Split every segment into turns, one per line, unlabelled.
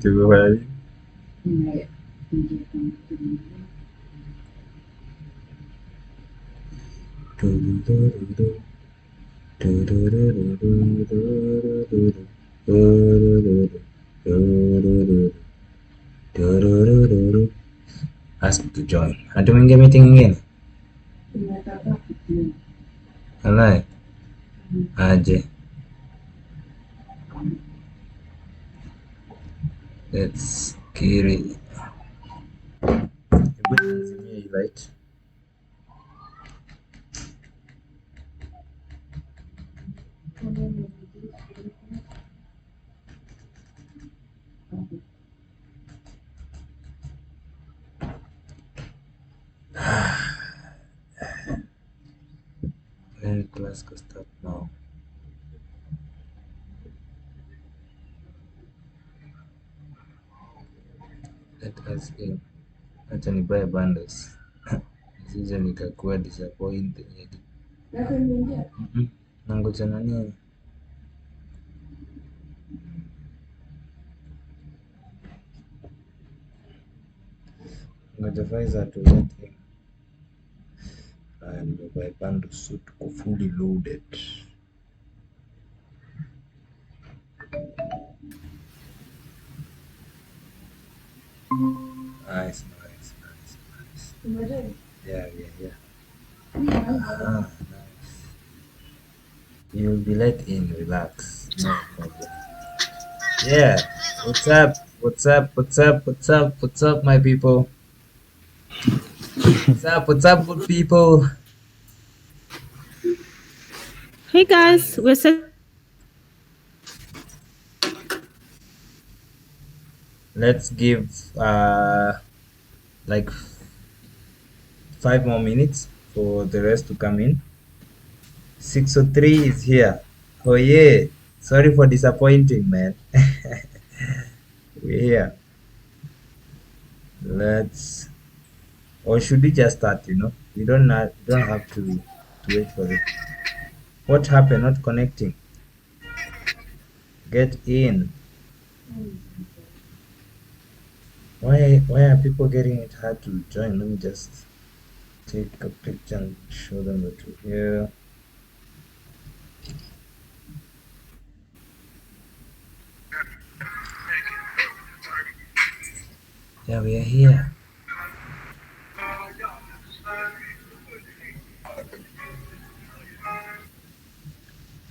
Tuko pale. Ask to join. Hatumingia meeting ingine? Alright. Aje. Let's get it. Hebu nizimie hii light. When class can start now. Let us in. Acha ni buy bundles. Sije nikakuwa disappointed. Nangoja nani? Ngoja Faiza tulete. Nimebuy bundles so tuko fully loaded. Nice. Yeah. Nice. You'll be let in, relax. No problem. Yeah. What's up, my people? What's up, good people?
Hey guys, we're set.
Let's give like 5 more minutes for the rest to come in. 603 is here. Oh yeah. Sorry for disappointing, man. We're here. Let's. Or should we just start? We don't have to wait for it. What happened? Not connecting. Get in. Why are people getting it hard to join? Let me just take a picture and show them that we're here. Yeah, we are here.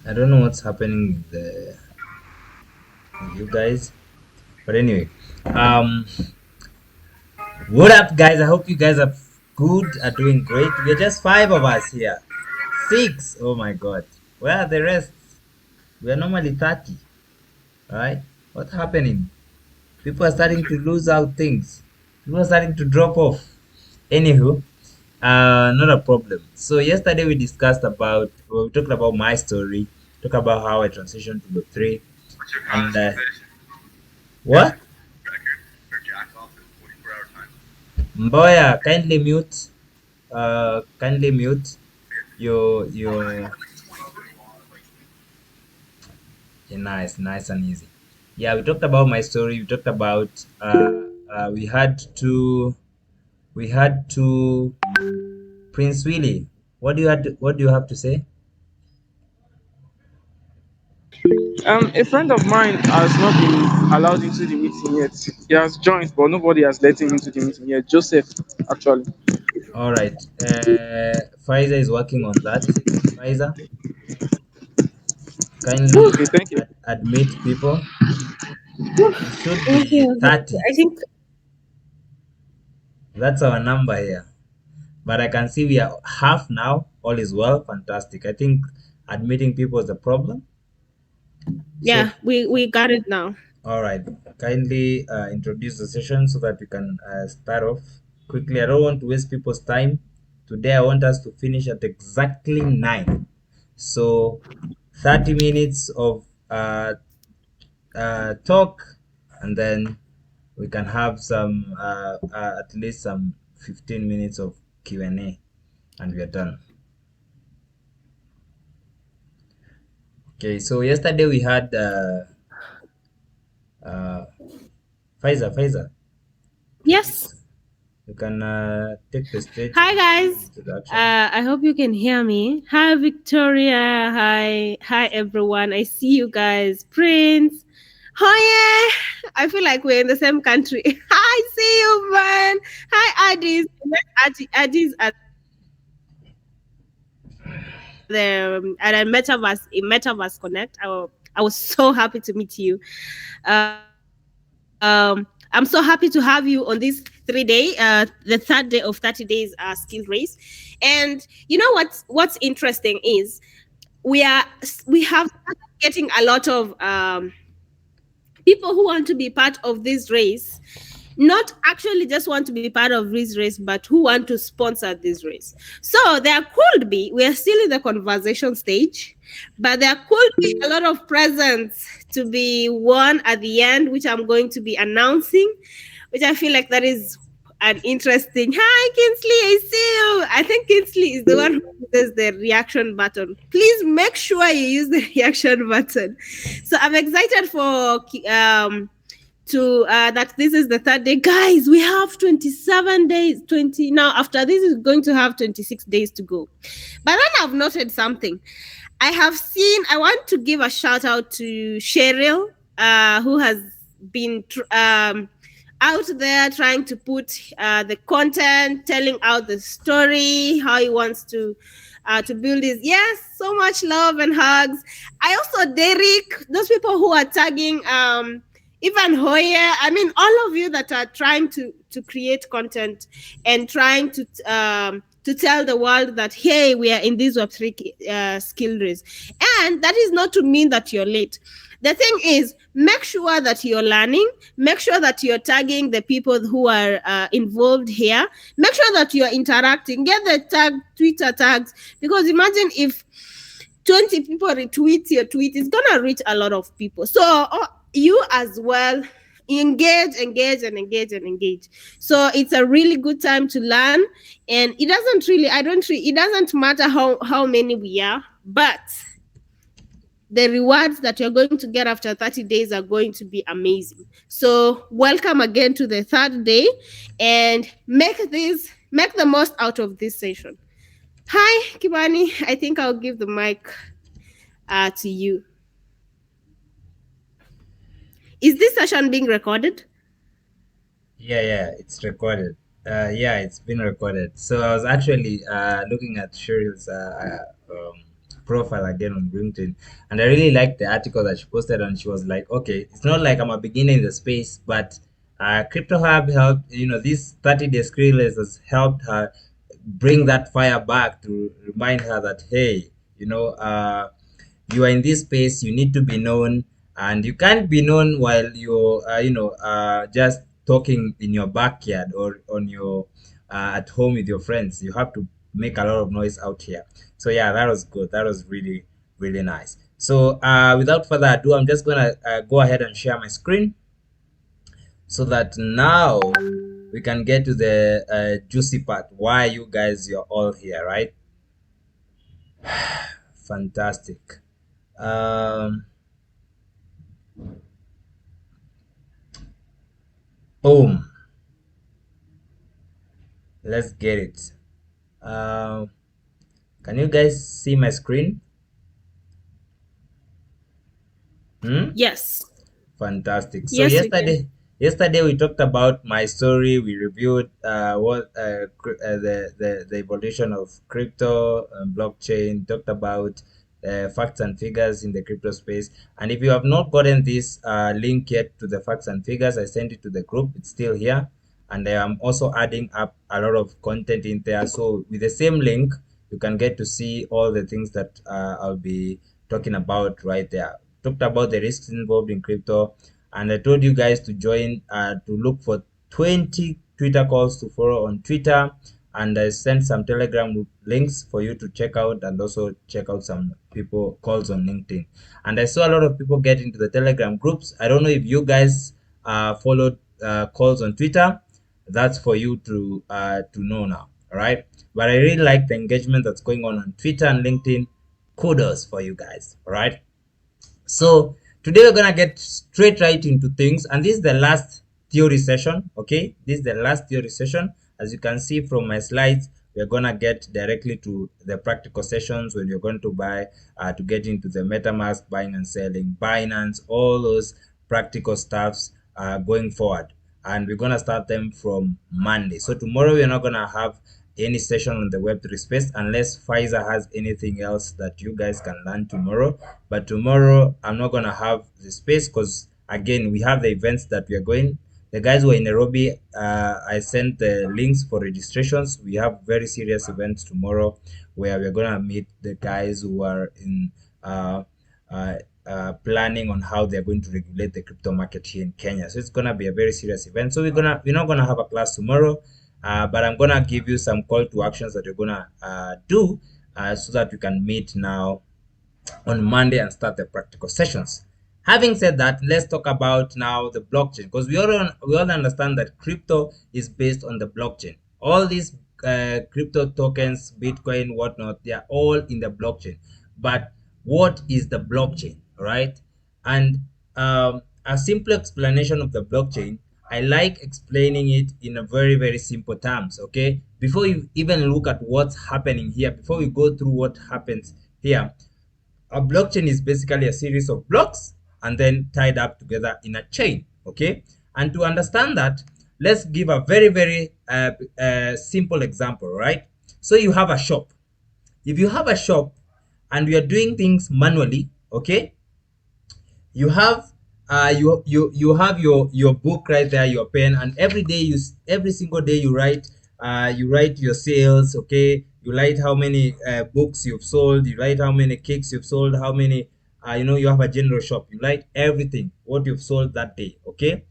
I don't know what's happening with you guys, but anyway, what up, guys? I hope you guys are good, are doing great. We're just 5 of us here. 6. Oh my god, where are the rest? We're normally 30, right? What's happening? People are starting to lose out things. People are starting to drop off. Anywho, not a problem. So yesterday we discussed about, we talked about my story, talked about how I transitioned to Web3, and what? Mboya, kindly mute your yeah, nice and easy. Yeah, we talked about my story. We talked about we had to Prince Willie. What do you have to say?
A friend of mine has not been allowed into the meeting yet. He has joined, but nobody has let him into the meeting yet. Joseph, actually.
All right. Pfizer is working on that. Pfizer, kindly
Okay, thank you.
admit people. We should
Okay,
be 30.
I think
That's our number here. But I can see we are half now. All is well. Fantastic. I think admitting people is the problem. So,
yeah, we got it now.
all right. Kindly introduce the session so that we can start off quickly. I don't want to waste people's time. Today, I want us to finish at exactly 9. So, 30 minutes of talk, and then we can have some at least some 15 minutes of Q&A, and we are done. Okay, so yesterday we had uh, Faiza,
Yes.
please, you can take the stage
Hi
and give the
guys.
introduction.
I hope you can hear me. Hi Victoria. Hi everyone. I see you guys. Prince. Oh yeah. I feel like we're in the same country. I see you, man. Hi Addis. I met Addis at the at a Metaverse Connect. I was so happy to meet you. I'm so happy to have you on this 3 day, the third day of 30 days skill race. And you know what's interesting is we have started getting a lot of people who want to be part of this race, not actually just want to be part of this race, but who want to sponsor this race. So there could be, we are still in the conversation stage, but there could be a lot of presents to be won at the end, which I'm going to be announcing, which I feel like that is an interesting. Hi, Kinsley, I see you. I think Kinsley is the one who uses the reaction button. Please make sure you use the reaction button. So I'm excited for to that this is the third day, guys. We have 27 days, 20 now. After this is going to have 26 days to go. But then I've noted something. I want to give a shout out to Cheryl, who has been out there trying to put the content, telling out the story, how he wants to build his. Yes, so much love and hugs. I also Derek, those people who are tagging even Hoya. I mean, all of you that are trying to create content and trying to tell the world that hey, we are in this Web3 skill race, and that is not to mean that you're late. The thing is, make sure that you're learning, make sure that you're tagging the people who are involved here, make sure that you're interacting, get the Twitter tags, because imagine if 20 people retweet your tweet, it's gonna reach a lot of people. So you as well engage. So it's a really good time to learn, and it doesn't matter how many we are, but the rewards that you're going to get after 30 days are going to be amazing. So welcome again to the third day, and make the most out of this session. Hi Kibani, I think I'll give the mic to you. Is this session being recorded?
Yeah, it's recorded. Yeah, it's been recorded. So I was actually looking at Cheryl's profile again on LinkedIn, and I really liked the article that she posted. And she was like, "Okay, it's not like I'm a beginner in the space, but Crypto Hub helped. This 30-day skill has helped her bring that fire back to remind her that hey, you are in this space, you need to be known, and you can't be known while you're just talking in your backyard or on your at home with your friends. You have to make a lot of noise out here. So yeah, that was good. That was really really nice. So without further ado, I'm just gonna go ahead and share my screen so that now we can get to the juicy part, why you guys, you're all here, right? Fantastic. um Boom. Let's get it. Um, can you guys see my screen?
Yes.
Fantastic. So
Yes, we can.
yesterday we talked about my story. We reviewed the evolution of crypto and blockchain. Talked about facts and figures in the crypto space. And if you have not gotten this link yet to the facts and figures, I sent it to the group. It's still here, and I am also adding up a lot of content in there. So with the same link, you can get to see all the things that I'll be talking about right there. Talked about the risks involved in crypto, and I told you guys to join to look for 20 Twitter calls to follow on Twitter, and I sent some Telegram links for you to check out, and also check out some people calls on LinkedIn. And I saw a lot of people get into the Telegram groups. I don't know if you guys followed calls on Twitter. That's for you to know now, all right? But I really like the engagement that's going on Twitter and LinkedIn. Kudos for you guys, all right? So today we're gonna get straight right into things, and this is the last theory session. Okay, this is the last theory session. As you can see from my slides, we're gonna get directly to the practical sessions when you're going to buy, to get into the MetaMask, buying and selling, Binance, all those practical stuffs going forward. And we're gonna start them from Monday. So tomorrow we're not gonna have any session on the Web3 space unless Pfizer has anything else that you guys can learn tomorrow. But tomorrow I'm not gonna have the space because again we have the events that we are going. The guys who are in Nairobi, I sent the links for registrations. We have very serious events tomorrow where we're gonna meet the guys who are in planning on how they're going to regulate the crypto market here in Kenya. So it's gonna be a very serious event. So we're not gonna have a class tomorrow, but I'm gonna give you some call to actions that you're gonna do so that you can meet now on Monday and start the practical sessions. Having said that, let's talk about now the blockchain, because we all understand that crypto is based on the blockchain. All these crypto tokens, Bitcoin, whatnot, they are all in the blockchain. But what is the blockchain, right? And a simple explanation of the blockchain, I like explaining it in a very, very simple terms, okay? Before you even look at what's happening here, before we go through what happens here, a blockchain is basically a series of blocks and then tied up together in a chain, okay? And to understand that, let's give a very, very simple example, right? So you have a shop. If you have a shop and you are doing things manually, okay, you have you have your book right there, your pen, and every single day you write your sales, okay? You write how many books you've sold, you write how many cakes you've sold, how many you have a general shop, you write everything what you've sold that day, okay?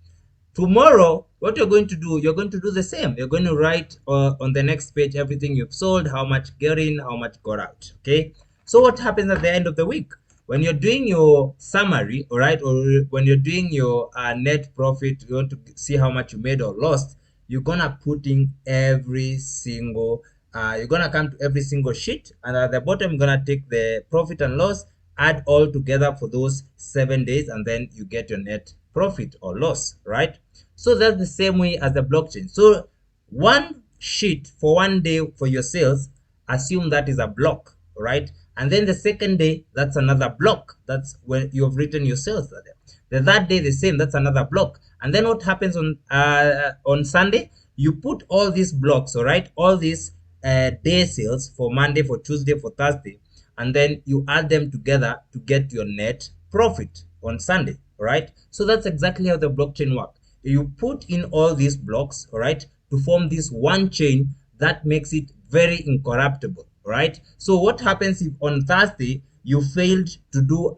Tomorrow, what you're going to do, you're going to do the same. You're going to write on the next page everything you've sold, how much got in, how much got out, okay? So what happens at the end of the week? When you're doing your summary, all right, or when you're doing your net profit, you want to see how much you made or lost, you're gonna put in every single, you're gonna come to every single sheet, and at the bottom, you're gonna take the profit and loss, add all together for those 7 days, and then you get your net profit or loss, right? So that's the same way as the blockchain. So one sheet for 1 day for your sales, assume that is a block, right? And then the second day, that's another block. That's when you've written your sales there. The third day, the same, that's another block. And then what happens on Sunday? You put all these blocks, all right, all these day sales for Monday, for Tuesday, for Thursday, and then you add them together to get your net profit on Sunday, all right? So that's exactly how the blockchain works. You put in all these blocks, all right, to form this one chain that makes it very incorruptible, right? So what happens if on Thursday you failed to do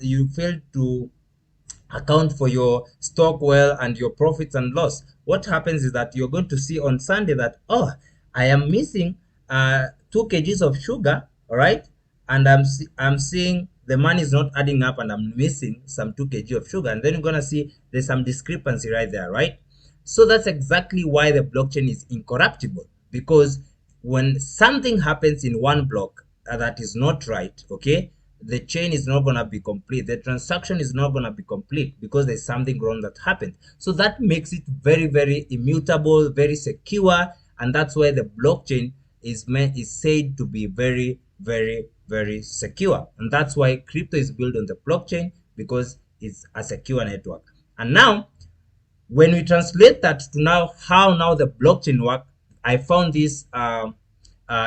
you failed to account for your stock well and your profits and loss? What happens is that you're going to see on Sunday that, oh, I am missing 2 kgs of sugar, all right, and I'm seeing the money is not adding up and I'm missing some 2 kg of sugar, and then you're gonna see there's some discrepancy right there, right? So that's exactly why the blockchain is incorruptible, because when something happens in one block that is not right, okay, the chain is not going to be complete, the transaction is not going to be complete because there's something wrong that happened. So that makes it very, very immutable, very secure, and that's why the blockchain is said to be very, very, very secure. And that's why crypto is built on the blockchain, because it's a secure network. And now when we translate that to now how now the blockchain work, I found this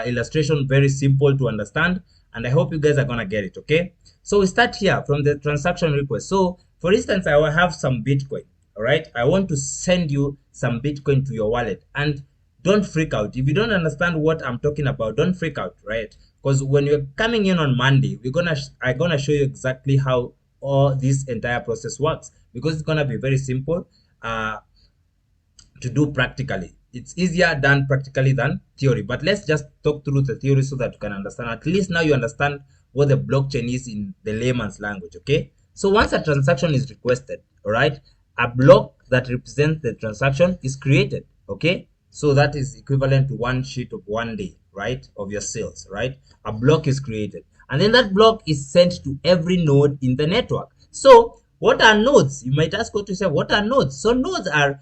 illustration very simple to understand, and I hope you guys are gonna get it, okay? So we start here from the transaction request. So for instance, I will have some Bitcoin, all right? I want to send you some Bitcoin to your wallet, and don't freak out. If you don't understand what I'm talking about, don't freak out, right? Because when you're coming in on Monday, I'm gonna show you exactly how all this entire process works, because it's gonna be very simple to do practically. It's easier done practically than theory, but let's just talk through the theory so that you can understand. At least now you understand what the blockchain is in the layman's language, okay? So once a transaction is requested, all right, a block that represents the transaction is created, okay? So that is equivalent to 1 sheet of 1 day, right, of your sales, right? A block is created, and then that block is sent to every node in the network. So What are nodes? You might ask yourself, what are nodes? So nodes are,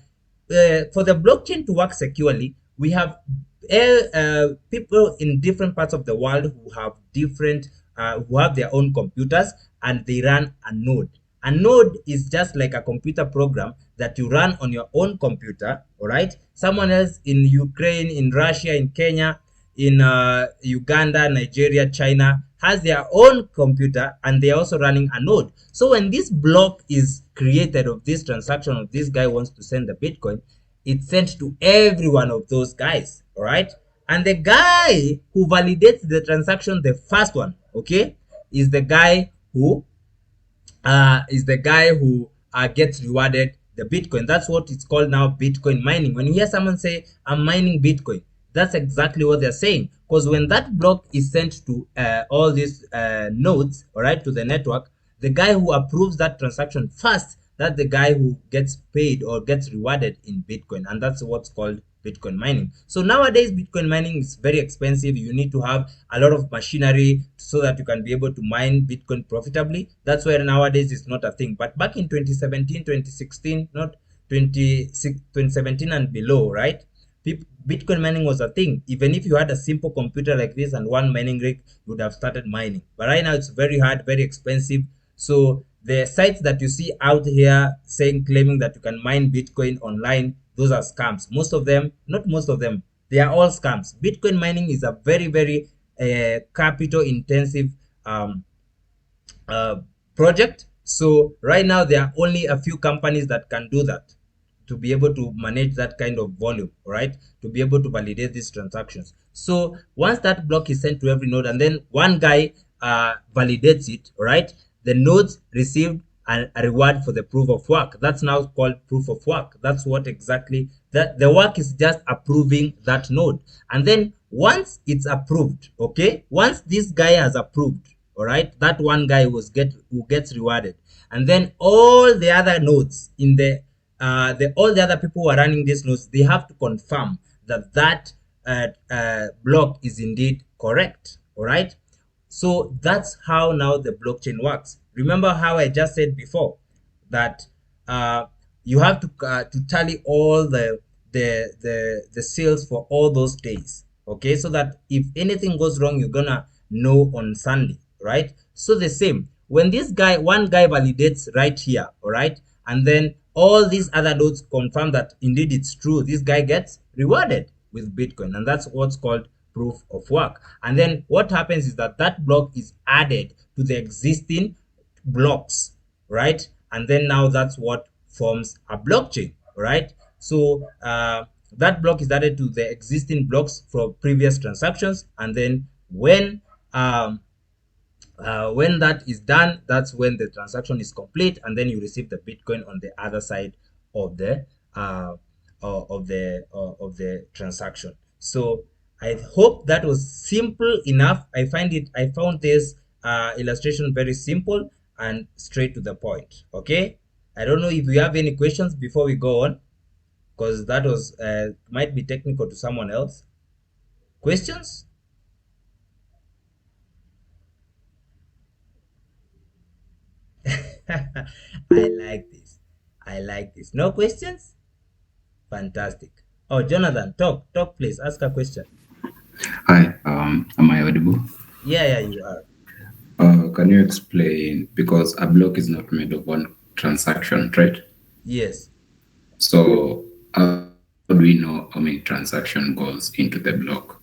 for the blockchain to work securely, we have people in different parts of the world who have who have their own computers, and they run a node. A node is just like a computer program that you run on your own computer, all right? Someone else in Ukraine, in Russia, in Kenya, in Uganda, Nigeria, China has their own computer, and they're also running a node. So when this block is created of this transaction of this guy wants to send the Bitcoin, it's sent to every one of those guys, all right? And the guy who validates the transaction, the first one, okay, is the guy who gets rewarded the Bitcoin. That's what it's called now, Bitcoin mining. When you hear someone say, I'm mining Bitcoin, that's exactly what they're saying. Because when that block is sent to all these nodes, all right, to the network, the guy who approves that transaction first, that's the guy who gets paid or gets rewarded in Bitcoin. And that's what's called Bitcoin mining. So nowadays, Bitcoin mining is very expensive. You need to have a lot of machinery so that you can be able to mine Bitcoin profitably. That's why nowadays it's not a thing. But back in 2017, 2016, not 2017 and below, right? Bitcoin mining was a thing. Even if you had a simple computer like this and one mining rig, you would have started mining. But right now it's very hard, very expensive. So the sites that you see out here claiming that you can mine Bitcoin online, those are scams. Most of them, not most of them, they are all scams. Bitcoin mining is a very, very capital intensive project. So right now there are only a few companies that can do that, to be able to manage that kind of volume, right? To be able to validate these transactions. So once that block is sent to every node, and then one guy validates it, right? The nodes received a reward for the proof of work. That's now called proof of work. That's what exactly that the work is, just approving that node. And then once it's approved, okay, once this guy has approved, all right, that one guy who gets rewarded, and then all the other nodes in all the other people who are running these nodes, they have to confirm that block is indeed correct, all right? So that's how now the blockchain works. Remember how I just said before that you have to tally all the sales for all those days, okay? So that if anything goes wrong, you're gonna know on Sunday, right? So the same, when one guy validates right here, all right, and then all these other nodes confirm that indeed it's true, this guy gets rewarded with Bitcoin, and that's what's called proof of work. And then what happens is that block is added to the existing blocks, right? And then now that's what forms a blockchain, right? So that block is added to the existing blocks for previous transactions, and then when that is done, that's when the transaction is complete, and then you receive the Bitcoin on the other side of the transaction. So I hope that was simple enough. I found this illustration very simple and straight to the point. Okay, I don't know if you have any questions before we go on, because that was might be technical to someone else. Questions? I like this. No questions? Fantastic. Oh, Jonathan, talk, please. Ask a question.
Hi, am I audible?
Yeah, you are.
Can you explain, because a block is not made of one transaction, right?
Yes.
So how do we know how many transaction goes into the block?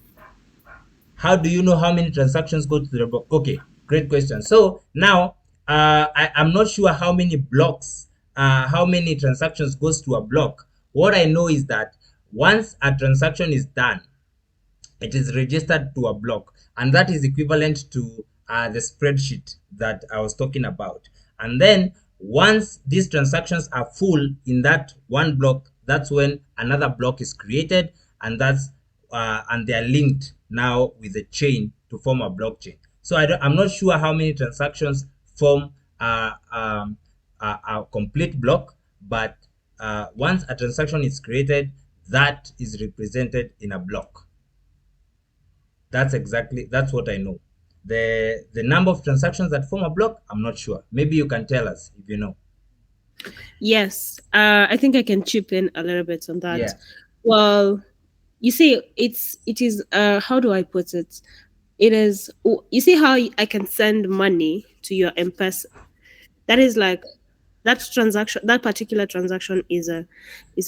How do you know how many transactions go to the block? Okay, great question. So now I'm not sure how many blocks, how many transactions goes to a block. What I know is that once a transaction is done, it is registered to a block, and that is equivalent to the spreadsheet that I was talking about. And then once these transactions are full in that one block, that's when another block is created, and and they are linked now with a chain to form a blockchain. So I'm not sure how many transactions form a complete block, but once a transaction is created, that is represented in a block. That's what I know. The number of transactions that form a block, I'm not sure. Maybe you can tell us if you know.
Yes, I think I can chip in a little bit on that.
Yeah.
Well, you see, it is how do I put it? It is you see how I can send money to your M-Pesa. That is like that transaction, that particular transaction is a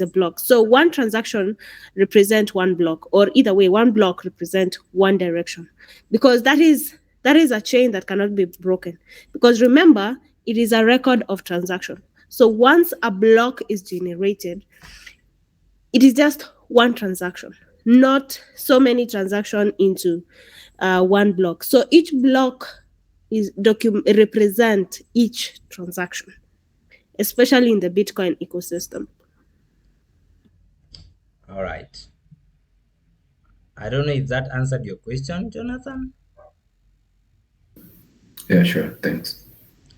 block. So one transaction represent one block, or either way, one block represent one direction, because that is a chain that cannot be broken. Because remember, it is a record of transaction. So once a block is generated, it is just one transaction, not so many transactions into one block. So each block is represent each transaction, especially in the Bitcoin ecosystem.
All right. I don't know if that answered your question, Jonathan.
Yeah, sure. Thanks.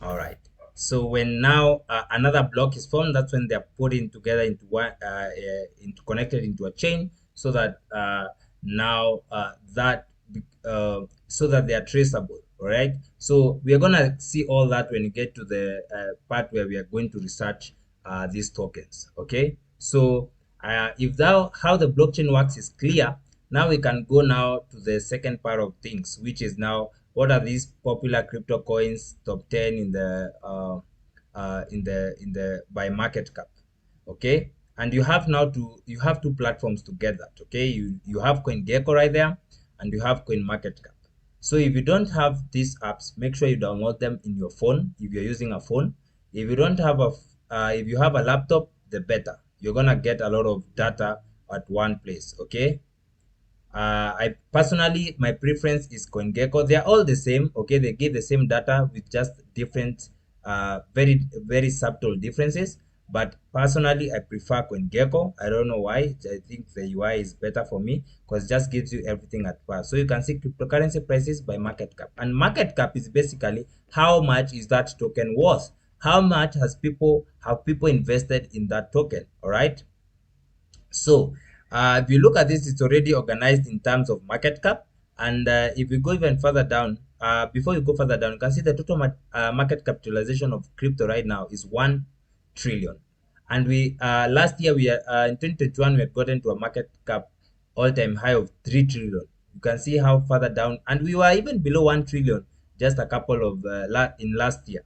All right. So when now another block is formed, that's when they're put in together into one, into connected into a chain, so that now so that they are traceable. All right. So we are gonna see all that when we get to the part where we are going to research these tokens. Okay. So if that how the blockchain works is clear, now we can go now to the second part of things, which is now what are these popular crypto coins top 10 in the by market cap. Okay, and you have two platforms to get that. Okay, you have CoinGecko right there, and you have coin market cap. So if you don't have these apps, make sure you download them in your phone if you're using a phone. If you don't have if you have a laptop, the better. You're gonna get a lot of data at one place. Okay, I personally, my preference is CoinGecko. They're all the same. Okay, they give the same data with just different, very subtle differences. But personally, I prefer CoinGecko. I don't know why. I think the UI is better for me because it just gives you everything at once. So you can see cryptocurrency prices by market cap, and market cap is basically how much is that token worth. How much have people invested in that token? All right. So, if you look at this, it's already organized in terms of market cap. And if you go even further down, before you go further down, you can see the total market capitalization of crypto right now is 1 trillion. And we last year we in 2021 we had gotten to a market cap all-time high of 3 trillion. You can see how further down, and we were even below 1 trillion just a couple of in last year,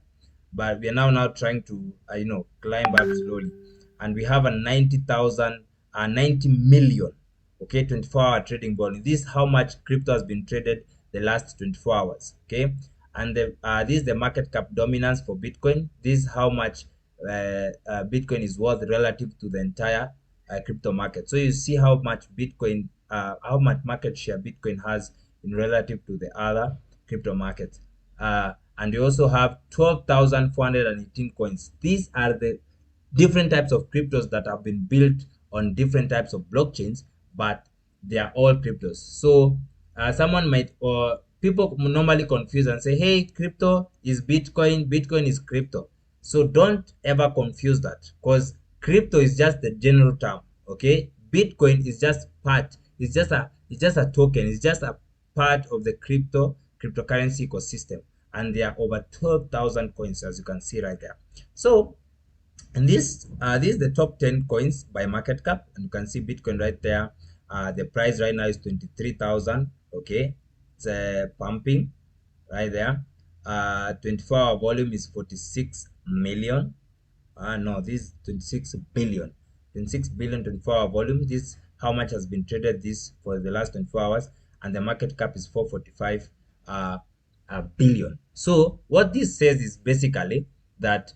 but we are now trying to climb up slowly, and we have a 90 million, okay, 24-hour trading volume. This is how much crypto has been traded the last 24 hours, okay. And this is the market cap dominance for Bitcoin. This is how much Bitcoin is worth relative to the entire crypto market. So you see how much how much market share Bitcoin has in relative to the other crypto markets. And you also have 12,418 coins. These are the different types of cryptos that have been built on different types of blockchains, but they are all cryptos. So someone might, or people normally confuse and say, hey, crypto is Bitcoin, Bitcoin is crypto. So don't ever confuse that, because crypto is just the general term. Okay, Bitcoin is just part, it's just a token, it's just a part of the cryptocurrency ecosystem, and there are over 12,000 coins, as you can see right there. So, and this is the top 10 coins by market cap, and you can see Bitcoin right there. The price right now is 23,000. Okay, it's pumping right there. 24-hour volume is 46 million. No, this is 26 billion. 26 billion 24-hour volume. This how much has been traded this for the last 24 hours, and the market cap is 445 billion. So what this says is basically that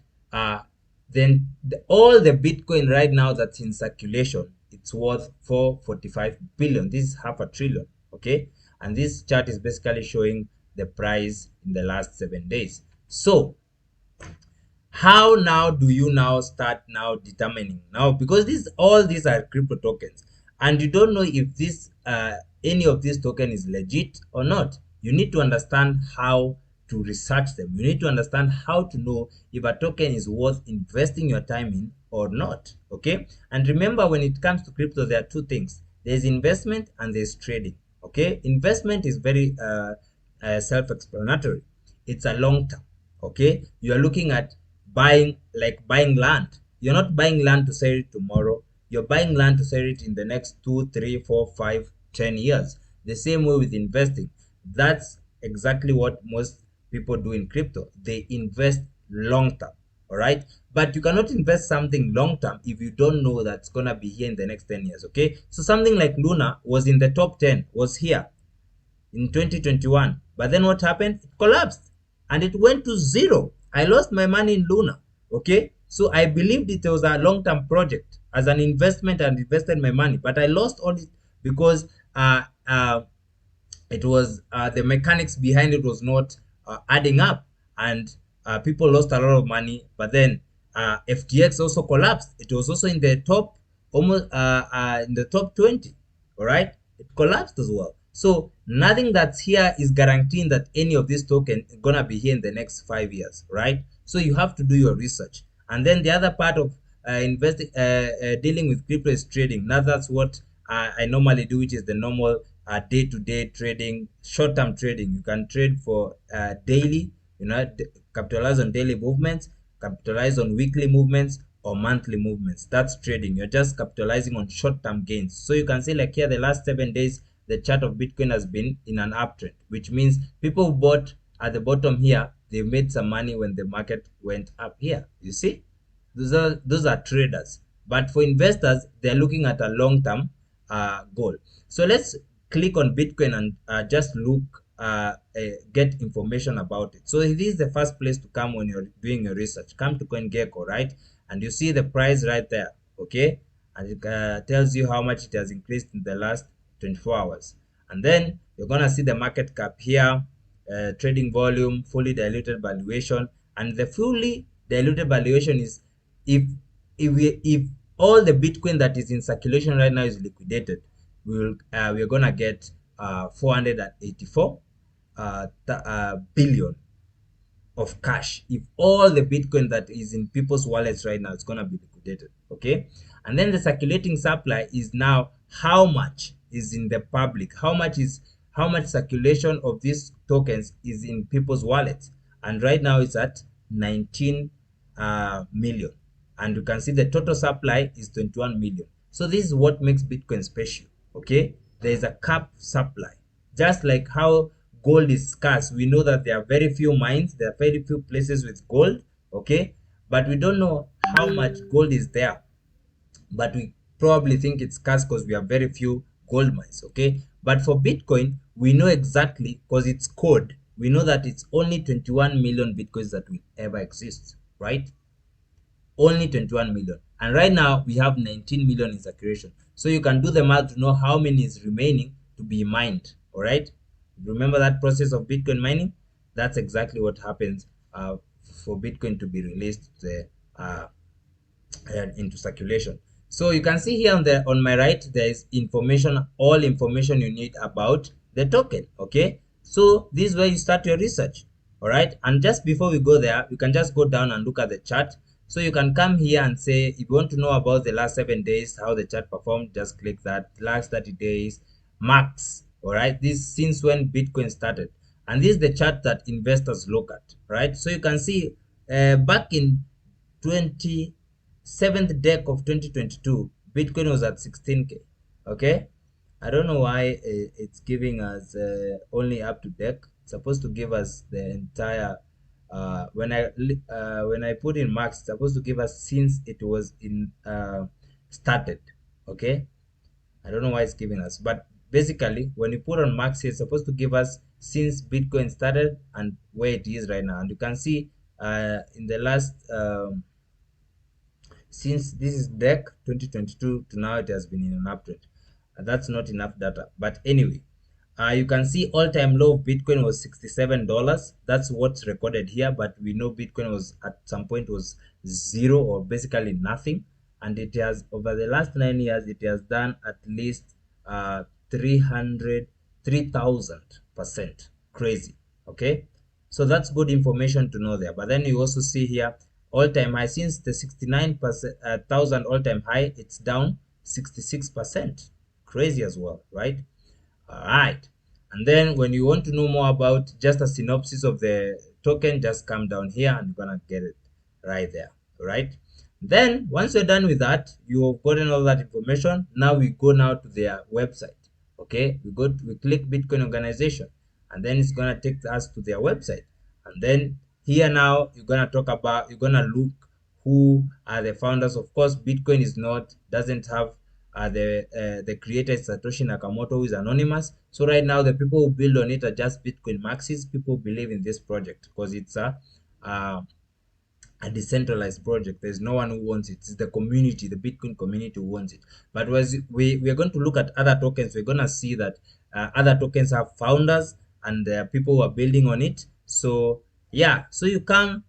all the Bitcoin right now that's in circulation, it's worth 445 billion. This is half a trillion. Okay, and this chart is basically showing the price in the last 7 days. So how now do you now start now determining now, because all these are crypto tokens, and you don't know if this any of these token is legit or not. You need to understand how to research them. You need to understand how to know if a token is worth investing your time in or not. Okay, and remember, when it comes to crypto, there are two things: there's investment and there's trading. Okay, investment is very self-explanatory. It's a long term. Okay, you are looking at buying land. You're not buying land to sell it tomorrow. You're buying land to sell it in the next 2, 3, 4, 5, 10 years. The same way with investing. That's exactly what most people do in crypto. They invest long term. All right. But you cannot invest something long term if you don't know that's gonna be here in the next 10 years. Okay. So something like Luna was in the top 10, was here in 2021. But then what happened? It collapsed and it went to zero. I lost my money in Luna. Okay. So I believed it was a long term project as an investment and invested my money, but I lost all it because it was the mechanics behind it was not adding up, and people lost a lot of money. But then FTX also collapsed. It was also in the top, almost in the top 20. All right, it collapsed as well. So nothing that's here is guaranteeing that any of these tokens gonna be here in the next 5 years, right? So you have to do your research. And then the other part of investing, dealing with crypto is trading. Now that's what I normally do, which is the normal day-to-day trading, short-term trading. You can trade for daily, capitalize on daily movements, capitalize on weekly movements or monthly movements. That's trading. You're just capitalizing on short-term gains. So you can see like here, the last 7 days, the chart of Bitcoin has been in an uptrend, which means people who bought at the bottom here, they made some money when the market went up here. You see, those are traders. But for investors, they're looking at a long-term goal. So let's click on Bitcoin and just look, get information about it. So this is the first place to come when you're doing your research. Come to CoinGecko, right? And you see the price right there, okay? And it tells you how much it has increased in the last 24 hours. And then you're gonna see the market cap here, trading volume, fully diluted valuation, and the fully diluted valuation is if all the Bitcoin that is in circulation right now is liquidated, we're gonna get 484 billion of cash. If all the Bitcoin that is in people's wallets right now is gonna be liquidated, okay? And then the circulating supply is now how much is in the public, how much circulation of these tokens is in people's wallets, and right now it's at 19 million, and you can see the total supply is 21 million. So this is what makes Bitcoin special, okay? There is a cap supply, just like how gold is scarce. We know that there are very few mines, there are very few places with gold, okay? But we don't know how much gold is there, but we probably think it's scarce because we have very few gold mines, okay? But for Bitcoin, we know exactly, because it's code, we know that it's only 21 million Bitcoins that will ever exist, right? Only 21 million. And right now we have 19 million in circulation. So you can do the math to know how many is remaining to be mined. All right. Remember that process of Bitcoin mining? That's exactly what happens for Bitcoin to be released into circulation. So you can see here on my right, there is information, all information you need about the token. Okay. So this is where you start your research. All right. And just before we go there, you can just go down and look at the chart. So you can come here and say, if you want to know about the last 7 days, how the chart performed, just click that. Last 30 days, max. All right. This since when Bitcoin started. And this is the chart that investors look at, right? So you can see back in 27th deck of 2022, Bitcoin was at 16K. Okay. I don't know why it's giving us only up to deck. It's supposed to give us the entire when I put in max, it's supposed to give us since it was in started. Okay, I don't know why it's giving us, but basically when you put on max, it's supposed to give us since Bitcoin started and where it is right now. And you can see in the last since this is deck 2022 to now, it has been in an uptrend. That's not enough data, but anyway, you can see all-time low of Bitcoin was $67. That's what's recorded here, but we know Bitcoin was at some point was zero or basically nothing, and it has over the last 9 years it has done at least 3,000% crazy. Okay, so that's good information to know there. But then you also see here all-time high since the 69,000 all-time high, it's down 66%. Crazy as well, right? All right. And then when you want to know more about just a synopsis of the token, just come down here and you're gonna get it. right there, right? Then once you're done with that, you've gotten all that information. Now we go now to their website. Okay, we click Bitcoin organization, and then it's gonna take us to their website. And then here now you're gonna look who are the founders. Of course, Bitcoin doesn't have the creator is Satoshi Nakamoto, who is anonymous. So right now the people who build on it are just Bitcoin maxis, people who believe in this project because it's uh, a decentralized project. There's no one who wants it. It's the community, the Bitcoin community who wants it. But as we are going to look at other tokens, we're going to see that other tokens have founders and there are people who are building on it. So yeah, so you can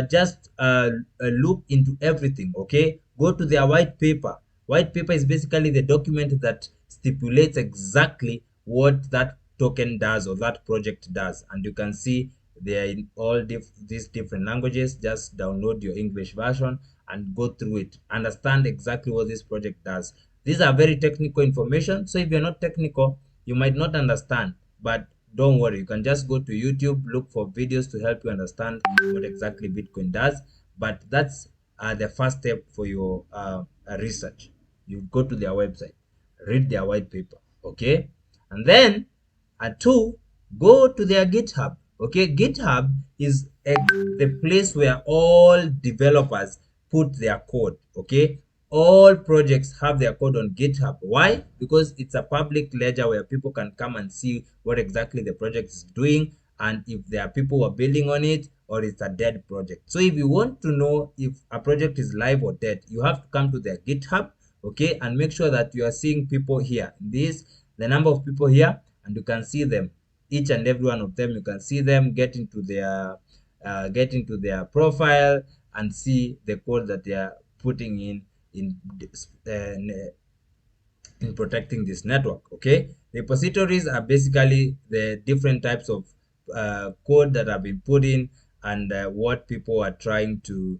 just look into everything. Okay, go to their white paper. White paper is basically the document that stipulates exactly what that token does or that project does, and you can see they are in all these different languages. Just download your English version and go through it. Understand exactly what this project does. These are very technical information, so if you're not technical, you might not understand. But don't worry, you can just go to YouTube, look for videos to help you understand what exactly Bitcoin does. But that's the first step for your research. You go to their website, read their white paper, okay? And then two, go to their GitHub. Okay, GitHub is the place where all developers put their code. Okay, all projects have their code on GitHub. Why? Because it's a public ledger where people can come and see what exactly the project is doing, and if there are people who are building on it, or it's a dead project. So if you want to know if a project is live or dead, you have to come to their GitHub, okay, and make sure that you are seeing people here. The number of people here, and you can see them, each and every one of them. You can see them, get into their profile and see the code that they are putting in protecting this network. Okay, repositories are basically the different types of code that have been put in, and what people are trying to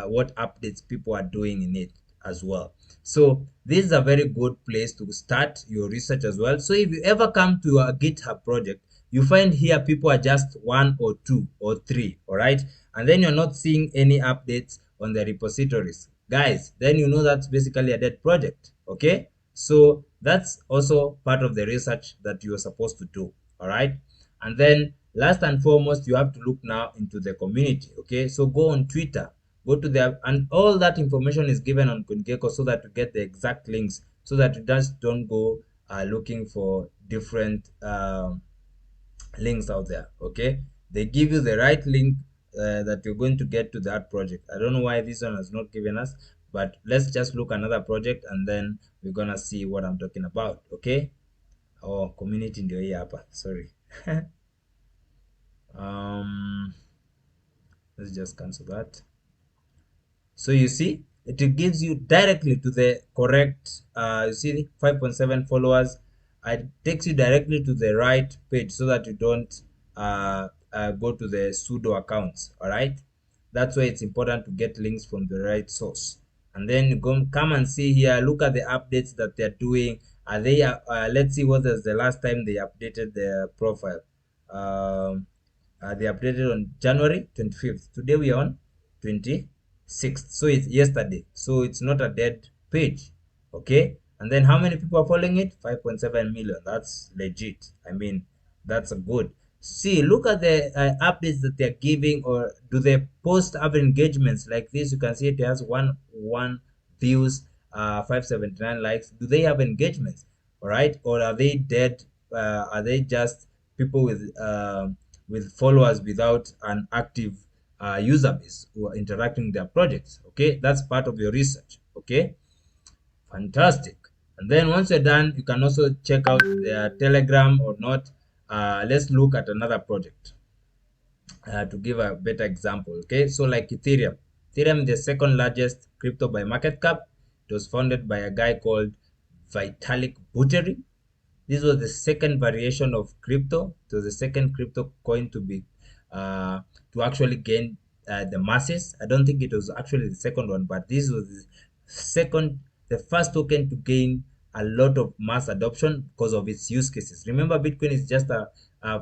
what updates people are doing in it as well. So this is a very good place to start your research as well. So if you ever come to a GitHub project, you find here people are just 1 or 2 or 3, all right, and then you're not seeing any updates on the repositories, guys, then you know that's basically a dead project. Okay, so that's also part of the research that you are supposed to do, all right. And then last and foremost, you have to look now into the community. Okay, so go on Twitter, go to there, and all that information is given on CoinGecko so that you get the exact links, so that you just don't go looking for different links out there. Okay, they give you the right link that you're going to get to that project. I don't know why this one has not given us, but let's just look another project and then we're gonna see what I'm talking about. Okay, oh, community ndio hii hapa, sorry. um let's just cancel that. So you see, it gives you directly to the correct, you see 5.7 followers. It takes you directly to the right page so that you don't go to the pseudo accounts, all right? That's why it's important to get links from the right source. And then you come and see here, look at the updates that they're doing. Are they, let's see what was the last time they updated their profile. They updated on January 25th. Today we are on 26th, so it's yesterday, so it's not a dead page. Okay, and then how many people are following it? 5.7 million. That's legit. I mean, that's a good. See, look at the updates that they're giving, or do they post other engagements like this? You can see it has one views, 579 likes. Do they have engagements? All right, or are they dead? Are they just people with followers without an active user base who are interacting with their projects? Okay, that's part of your research. Okay, fantastic. And then once you're done, you can also check out their Telegram or not. Let's look at another project to give a better example. Okay, so like Ethereum. Ethereum is the second largest crypto by market cap. It was founded by a guy called Vitalik Buterin. This was the second variation of crypto. It was the second crypto coin to actually gain the masses. I don't think it was actually the second one, but this was the first token to gain a lot of mass adoption because of its use cases. Remember, Bitcoin is just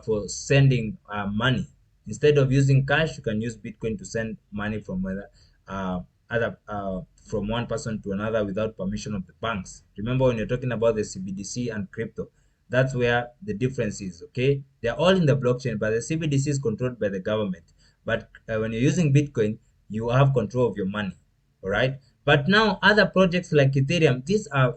for sending money. Instead of using cash, you can use Bitcoin to send money from uh, other from one person to another without permission of the banks. Remember, when you're talking about the CBDC and crypto, that's where the difference is. Okay, they're all in the blockchain, but the CBDC is controlled by the government. But when you're using Bitcoin, you have control of your money. All right. But now other projects like Ethereum, these are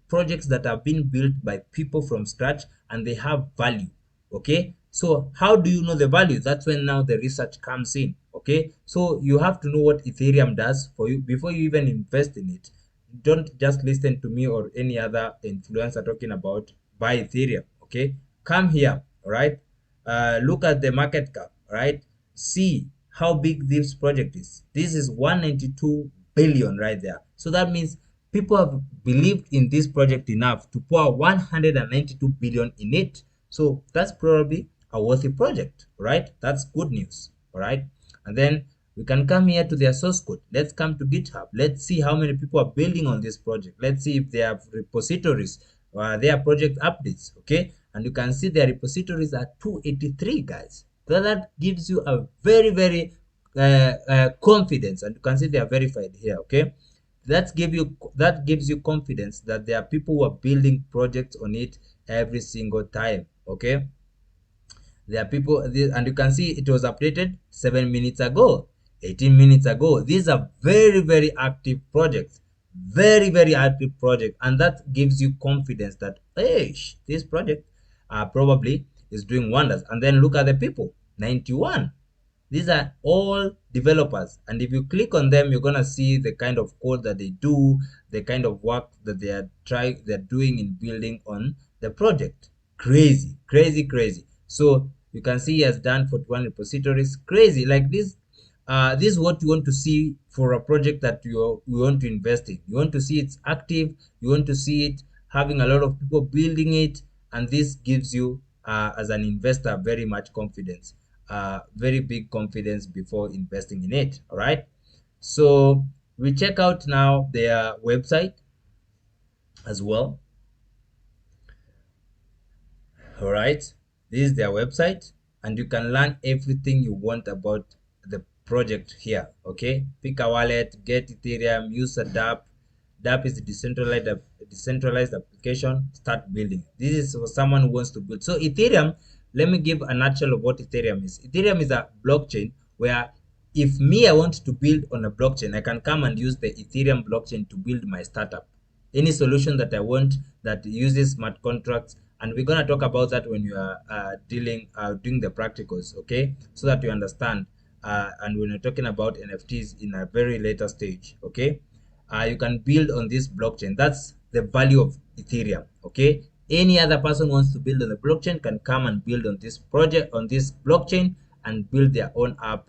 projects that have been built by people from scratch and they have value. Okay, so how do you know the value? That's when now the research comes in. Okay, so you have to know what Ethereum does for you before you even invest in it. Don't just listen to me or any other influencer talking about buy Ethereum. Okay, come here. All right, look at the market cap. All right, see how big this project is. This is 192 billion right there. So that means people have believed in this project enough to pour 192 billion in it. So that's probably a worthy project, right? That's good news, all right? And then we can come here to their source code. Let's come to GitHub. Let's see how many people are building on this project. Let's see if they have repositories or their project updates, okay? And you can see their repositories are 283, guys. So that gives you a very confidence, and you can see they are verified here, okay? That gives you confidence that there are people who are building projects on it every single time, okay? There are people, and you can see it was updated 7 minutes ago, 18 minutes ago. These are very active projects, very active project, and that gives you confidence that hey, this project probably is doing wonders. And then look at the people, 91. These are all developers, and if you click on them, you're gonna see the kind of code that they do, the kind of work that they're doing in building on the project. Crazy. So you can see he has done 41 repositories. Crazy, like this. This is what you want to see for a project that you want to invest in. You want to see it's active. You want to see it having a lot of people building it, and this gives you, as an investor, very much confidence. Very big confidence before investing in it. All right, so we check out now their website as well. All right, this is their website, and you can learn everything you want about the project here. Okay, pick a wallet, get Ethereum, use a DApp is a decentralized application. Start building. This is for someone who wants to build. So Ethereum, let me give a nutshell of what Ethereum is. Ethereum is a blockchain where if me I want to build on a blockchain, I can come and use the Ethereum blockchain to build my startup. Any solution that I want that uses smart contracts, and we're gonna talk about that when you are doing the practicals, okay? So that you understand. And when you're talking about NFTs in a very later stage, okay? You can build on this blockchain. That's the value of Ethereum, okay? Any other person wants to build on the blockchain can come and build on this project, on this blockchain, and build their own app,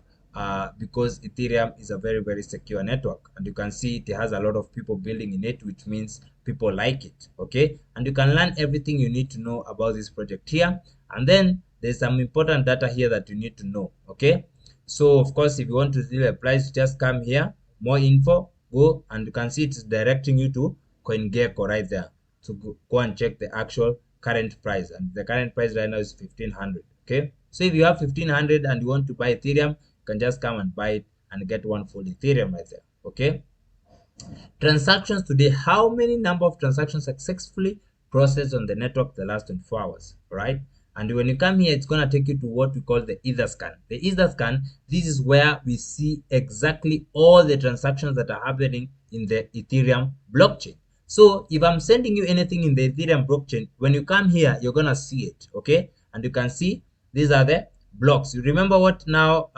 because Ethereum is a very secure network, and you can see it has a lot of people building in it, which means people like it, okay? And you can learn everything you need to know about this project here, and then there's some important data here that you need to know, okay? So of course, if you want to see the price, just come here, more info, go, and you can see it's directing you to CoinGecko right there to go and check the actual current price, and the current price right now is 1500. Okay, so if you have 1500 and you want to buy Ethereum, you can just come and buy it and get one full Ethereum right there. Okay, transactions today, how many number of transactions successfully processed on the network the last 24 hours, right? And when you come here, it's going to take you to what we call the Etherscan. The Etherscan, this is where we see exactly all the transactions that are happening in the Ethereum blockchain. So if I'm sending you anything in the Ethereum blockchain, when you come here, you're going to see it, okay? And you can see these are the blocks. You remember what now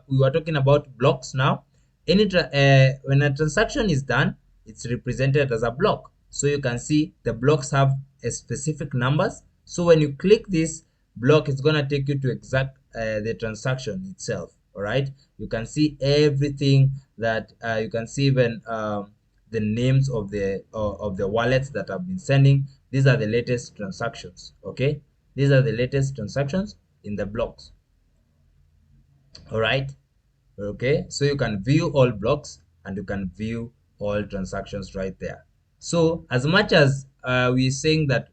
we were talking about blocks now? When a transaction is done, it's represented as a block. So you can see the blocks have a specific numbers. So when you click this block, it's gonna take you to exact the transaction itself. All right, you can see everything that you can see, even the names of the wallets that have been sending. These are the latest transactions. Okay, these are the latest transactions in the blocks. All right. Okay, so you can view all blocks and you can view all transactions right there. So as much as we're saying that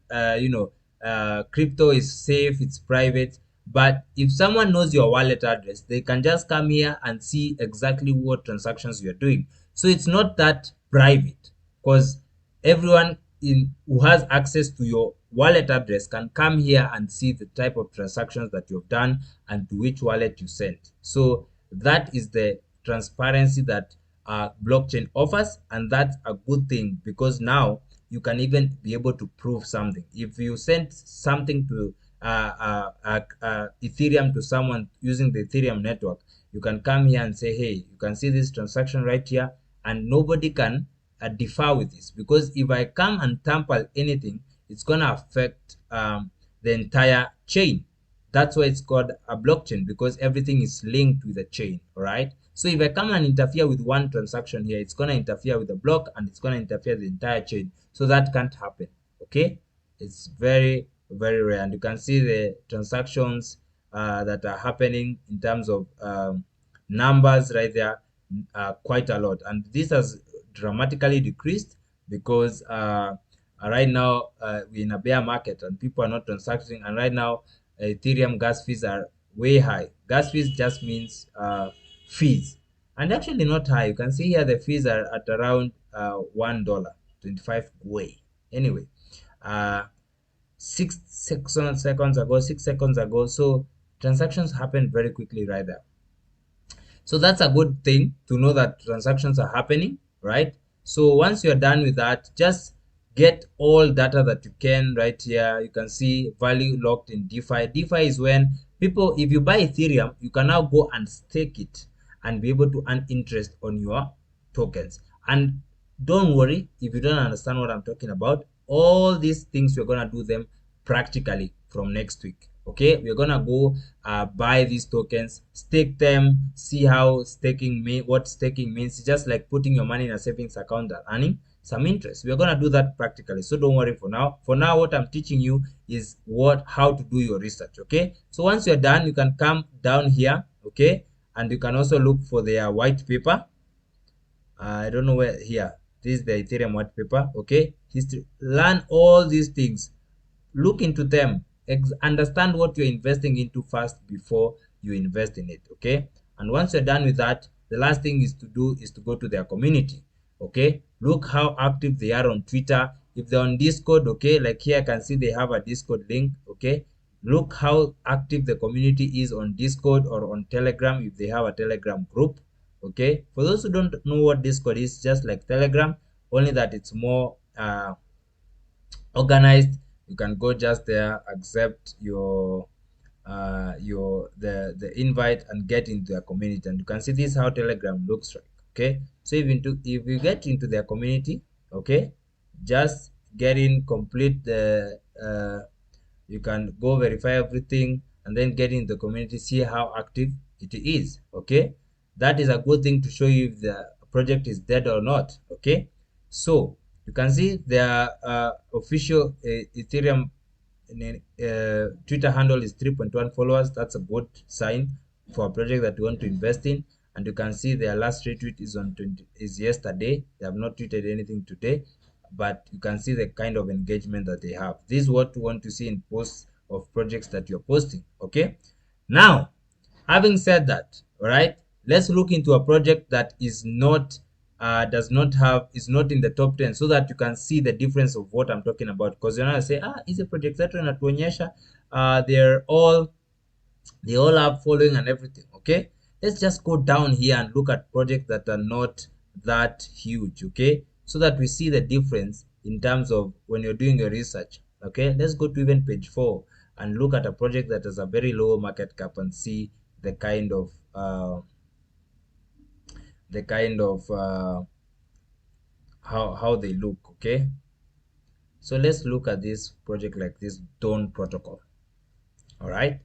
crypto is safe, it's private, But if someone knows your wallet address, they can just come here and see exactly what transactions you're doing. So it's not that private, because everyone who has access to your wallet address can come here and see the type of transactions that you've done and to which wallet you sent. So that is the transparency that blockchain offers, and that's a good thing, because now you can even be able to prove something. If you send something to Ethereum to someone using the Ethereum network, you can come here and say, hey, you can see this transaction right here, and nobody can differ with this, because if I come and tamper anything, it's gonna affect the entire chain. That's why it's called a blockchain, because everything is linked with a chain. All right. So if I come and interfere with one transaction here, it's gonna interfere with the block, and it's gonna interfere the entire chain. So that can't happen. Okay. It's very, very rare, and you can see the transactions that are happening in terms of numbers right there, quite a lot, and this has dramatically decreased because right now we're in a bear market and people are not transacting, and right now Ethereum gas fees are way high. Gas fees just means fees, and actually not high. You can see here the fees are at around $1.25 way. Anyway, uh 6 seconds ago, so transactions happen very quickly right there. So that's a good thing to know that transactions are happening, right? So once you're done with that, just get all data that you can right here. You can see value locked in DeFi. DeFi is when people, if you buy Ethereum, you can now go and stake it and be able to earn interest on your tokens. And don't worry if you don't understand what I'm talking about. All these things, we're going to do them practically from next week. Okay, we're gonna go buy these tokens, stake them, see how what staking means. It's just like putting your money in a savings account and earning some interest. We're gonna do that practically, so don't worry for now. For now, what I'm teaching you is how to do your research. Okay, so once you're done, you can come down here. Okay, and you can also look for their white paper. I don't know where here. This is the Ethereum white paper. Okay, history. Learn all these things, look into them, understand what you're investing into first before you invest in it. Okay, and once you're done with that, the last thing is to do is to go to their community. Okay, look how active they are on Twitter. If they're on Discord, okay, like here I can see they have a Discord link. Okay, look how active the community is on Discord or on Telegram if they have a Telegram group. Okay, for those who don't know what Discord is, just like Telegram, only that it's more organized. You can go just there, accept the invite and get into their community, and you can see this is how Telegram looks like. Okay, so if you get into their community, okay, just get in, complete the you can go verify everything and then get in the community, see how active it is. Okay, that is a good thing to show you if the project is dead or not. Okay, so you can see their official Ethereum Twitter handle is 3.1 followers. That's a good sign for a project that you want to invest in. And you can see their last retweet is yesterday. They have not tweeted anything today, but you can see the kind of engagement that they have. This is what you want to see in posts of projects that you're posting. Okay, now having said that, all right, let's look into a project that is not is not in the top 10, so that you can see the difference of what I'm talking about. Because you're not say, is a project that inatuonyesha they all have following and everything. Okay, let's just go down here and look at projects that are not that huge. Okay, so that we see the difference in terms of when you're doing your research. Okay, let's go to even page 4 and look at a project that has a very low market cap and see the kind of how they look. Okay, so let's look at this project like this Dawn protocol. All right,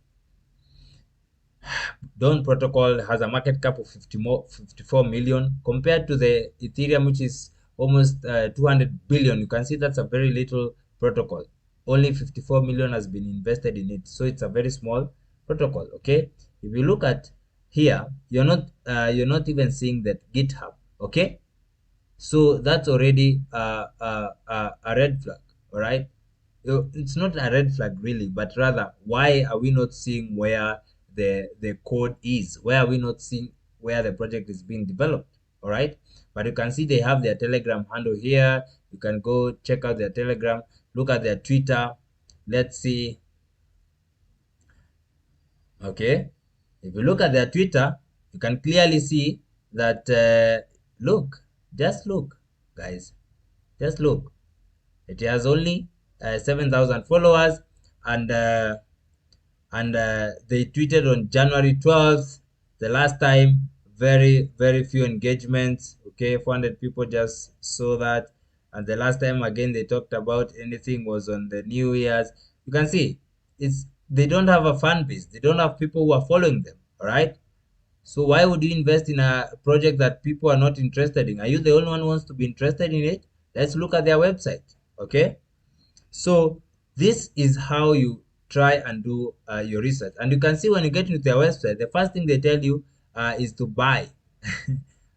Dawn protocol has a market cap of 54 million compared to the Ethereum, which is almost 200 billion. You can see that's a very little protocol. Only 54 million has been invested in it, so it's a very small protocol. Okay, if you look at here, you're not even seeing that GitHub. Okay, so that's already a red flag. All right, It's not a red flag really, but rather why are we not seeing where the code is? Why are we not seeing where the project is being developed? All right, but you can see they have their Telegram handle here. You can go check out their Telegram, look at their Twitter. Let's see. Okay, if you look at their Twitter, you can clearly see that look, just look, guys, just look. It has only 7,000 followers, and they tweeted on January 12th. The last time, very few engagements. Okay, 400 people just saw that, and the last time again they talked about anything was on the New Year's. You can see it's they don't have a fan base. They don't have people who are following them. All right. So why would you invest in a project that people are not interested in? Are you the only one who wants to be interested in it? Let's look at their website. Okay. So this is how you try and do your research. And you can see when you get into their website, the first thing they tell you is to buy.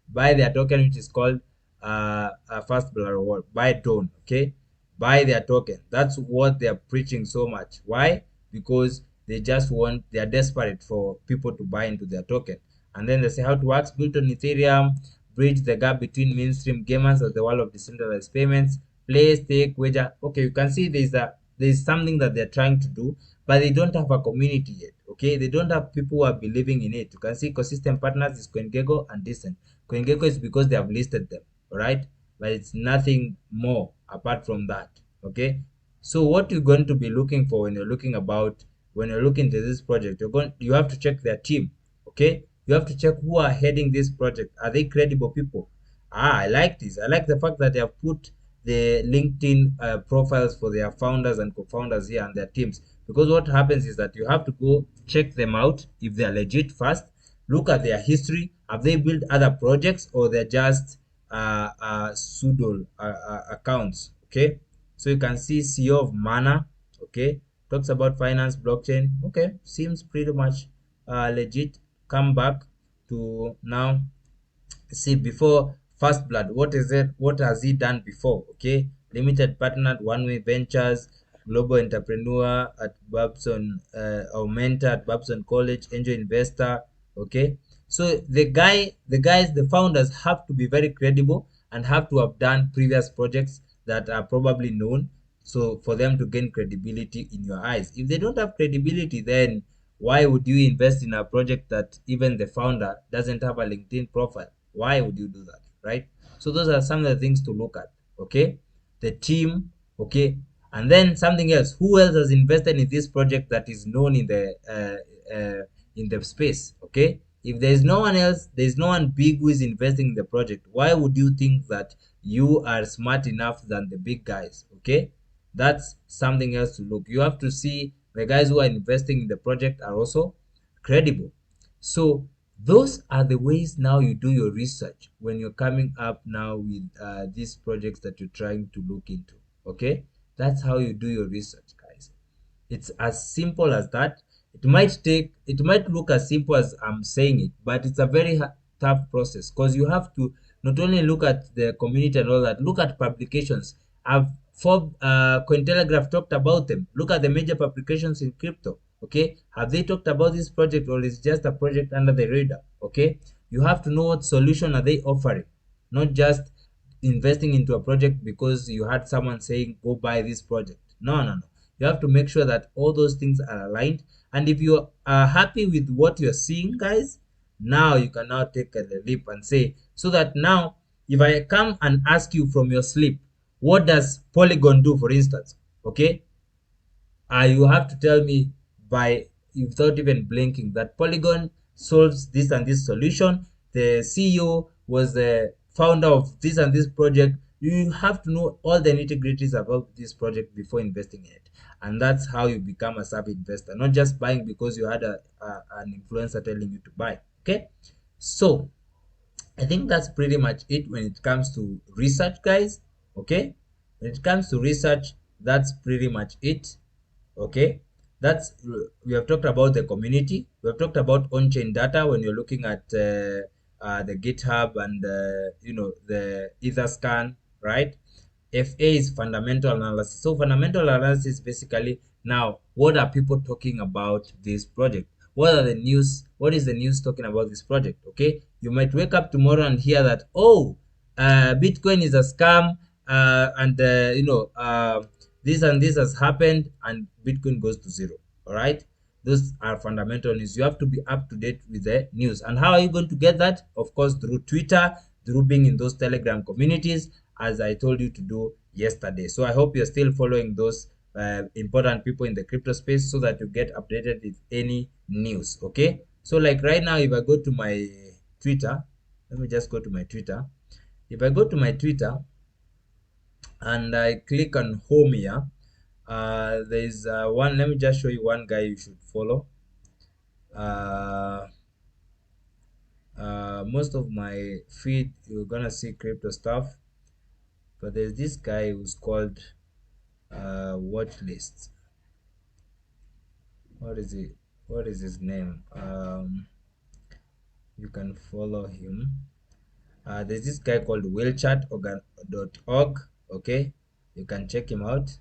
Buy their token, which is called Fast Blood Reward. Buy Tone, okay? Buy their token. That's what they're preaching so much. Why? Because they're desperate for people to buy into their token. And then they say how it works, built on Ethereum, bridge the gap between mainstream gamers and the world of decentralized payments, play, stake, wager. Okay, you can see there's something that they're trying to do, but they don't have a community yet. Okay, they don't have people who are believing in it. You can see ecosystem partners is CoinGecko and Decent. CoinGecko is because they have listed them, all right? But it's nothing more apart from that. Okay, so what you're going to be looking for when you're looking to this project, you have to check their team. Okay, you have to check who are heading this project. Are they credible people? I like this. I like the fact that they have put the LinkedIn profiles for their founders and co-founders here and their teams, because what happens is that you have to go check them out if they are legit first. Look at their history. Have they built other projects, or they're just pseudo accounts? Okay, so you can see CEO of Mana. Okay, talks about finance, blockchain. Okay, seems pretty much legit. Come back to now. See, before First Blood, what is it? What has he done before? Okay, limited partner at One Way Ventures, global entrepreneur at Babson, or mentor at Babson College, angel investor. Okay, so the founders have to be very credible and have to have done previous projects that are probably known. So for them to gain credibility in your eyes, if they don't have credibility, then why would you invest in a project that even the founder doesn't have a LinkedIn profile? Why would you do that, right? So those are some of the things to look at. Okay, the team. Okay, and then something else. Who else has invested in this project that is known in the space? Okay, if there's no one else, there's no one big who is investing in the project. Why would you think that you are smart enough than the big guys? Okay, that's something else to look. You have to see the guys who are investing in the project are also credible. So those are the ways now you do your research when you're coming up now with these projects that you're trying to look into. Okay, that's how you do your research, guys. It's as simple as that. It might look as simple as I'm saying it, but it's a very tough process, because you have to not only look at the community and all that, look at publications. I've Cointelegraph talked about them. Look at the major publications in crypto. Okay, have they talked about this project, or is it just a project under the radar? Okay, you have to know what solution are they offering, not just investing into a project because you had someone saying go buy this project. No. You have to make sure that all those things are aligned. And if you are happy with what you're seeing, guys, now you can now take a leap and say, so that now if I come and ask you from your sleep, what does Polygon do, for instance? Okay, you have to tell me by without even blinking that Polygon solves this and this solution. The CEO was the founder of this and this project. You have to know all the nitty-gritties about this project before investing in it, and that's how you become a savvy investor, not just buying because you had an influencer telling you to buy. Okay, so I think that's pretty much it when it comes to research, guys. Okay, when it comes to research, that's pretty much it. Okay, that's we have talked about the community. We have talked about on-chain data when you're looking at the GitHub and the Etherscan, right? FA is fundamental analysis. So fundamental analysis basically, now what are people talking about this project? What are the news? What is the news talking about this project? Okay, you might wake up tomorrow and hear that, oh, Bitcoin is a scam, and this and this has happened, and Bitcoin goes to zero. All right, those are fundamental news. You have to be up to date with the news. And how are you going to get that? Of course, through Twitter, through being in those Telegram communities, as I told you to do yesterday. So I hope you're still following those important people in the crypto space so that you get updated with any news. Okay. So like right now, if I go to my Twitter, let me just go to my Twitter. If I go to my Twitter and I click on home here, there's one. Let me just show you one guy you should follow. Most of my feed, you're gonna see crypto stuff, but there's this guy who's called watch list. What is it? What is his name? You can follow him. There's this guy called willchat.org. Okay, you can check him out.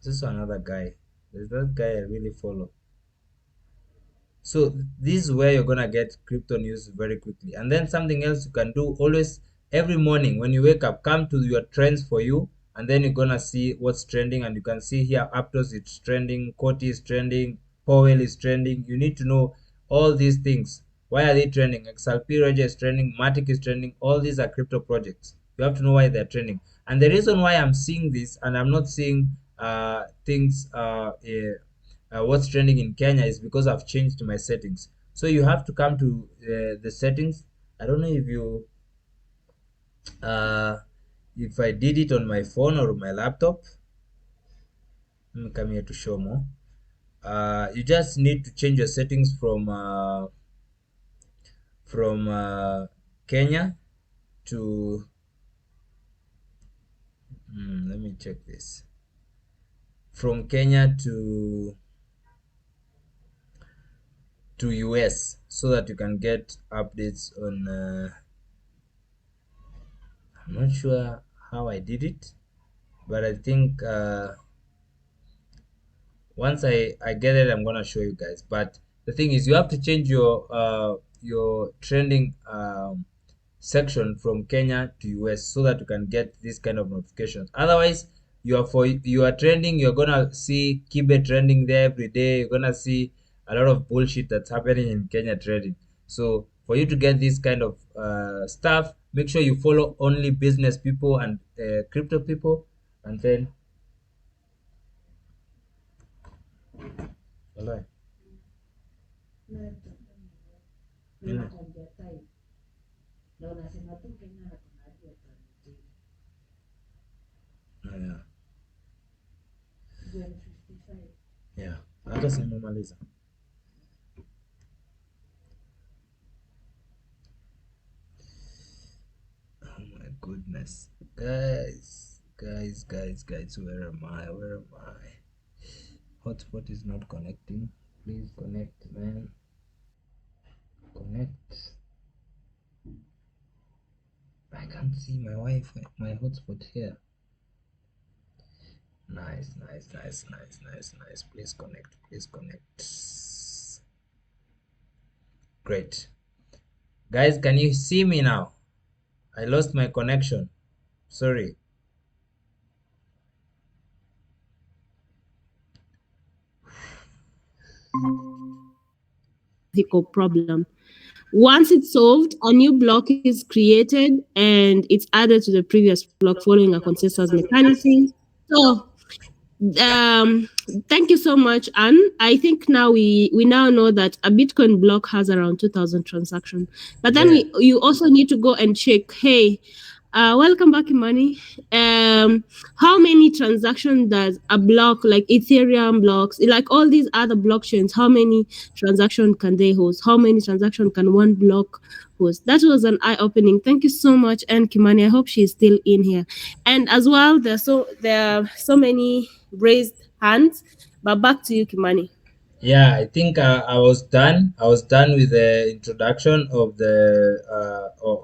This is another guy. There's that guy I really follow. So this is where you're gonna get crypto news very quickly. And then something else you can do always, every morning when you wake up, come to your trends for you, and then you're gonna see what's trending. And you can see here Aptos it's trending, Koti is trending, Powell is trending. You need to know all these things. Why are they trending? XRP Roger is trending, Matic is trending. All these are crypto projects. You have to know why they're trending. And the reason why I'm seeing this and I'm not seeing things what's trending in Kenya is because I've changed my settings. So you have to come to the settings. I don't know uh, if I did it on my phone or my laptop. Let me come here to show more. You just need to change your settings from Kenya to let me check this, from Kenya to US, so that you can get updates on I'm not sure how I did it, but I think once I get it, I'm gonna show you guys. But the thing is, you have to change your trending section from Kenya to US so that you can get this kind of notifications. Otherwise, you are trending, you're gonna see Kibe trending there every day. You're gonna see a lot of bullshit that's happening in Kenya trading. So for you to get this kind of stuff, make sure you follow only business people and crypto people, and then Walai. Yeah. Yeah. Hata simemaliza. Oh my goodness. Guys, where am I? Hotspot is not connecting. Please connect, man. Connect. I can't see my Wi-Fi, my hotspot here. Nice. Please connect. Great. Guys, can you see me now? I lost my connection. Sorry.
Problem. Once it's solved, a new block is created and it's added to the previous block following a consensus mechanism. So thank you so much, Anne. I think now we now know that a Bitcoin block has around 2,000 transactions. But then you also need to go and check, hey, welcome back, Imani. How many transactions does a block like Ethereum blocks, like all these other blockchains, how many transactions can they host? How many transactions can one block host? That was an eye-opening. Thank you so much, and Kimani. I hope she's still in here. And as well, there are so many raised hands. But back to you, Kimani.
Yeah, I think I was done. I was done with the introduction of the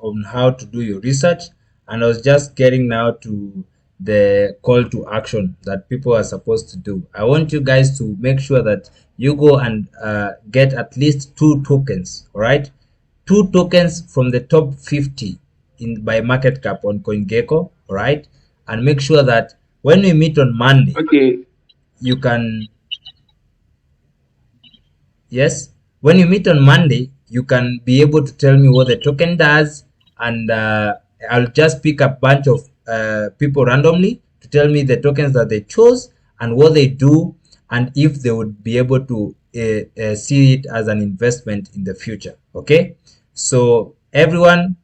on how to do your research, and I was just getting now to the call to action that people are supposed to do. I want you guys to make sure that you go and get at least 2 tokens, all right? 2 tokens from the top 50 in by market cap on CoinGecko, all right? And make sure that when we meet on Monday,
Okay.
you can, yes, when you meet on Monday, you can be able to tell me what the token does, and I'll just pick a bunch of people randomly to tell me the tokens that they chose and what they do, and if they would be able to see it as an investment in the future. Okay, so everyone,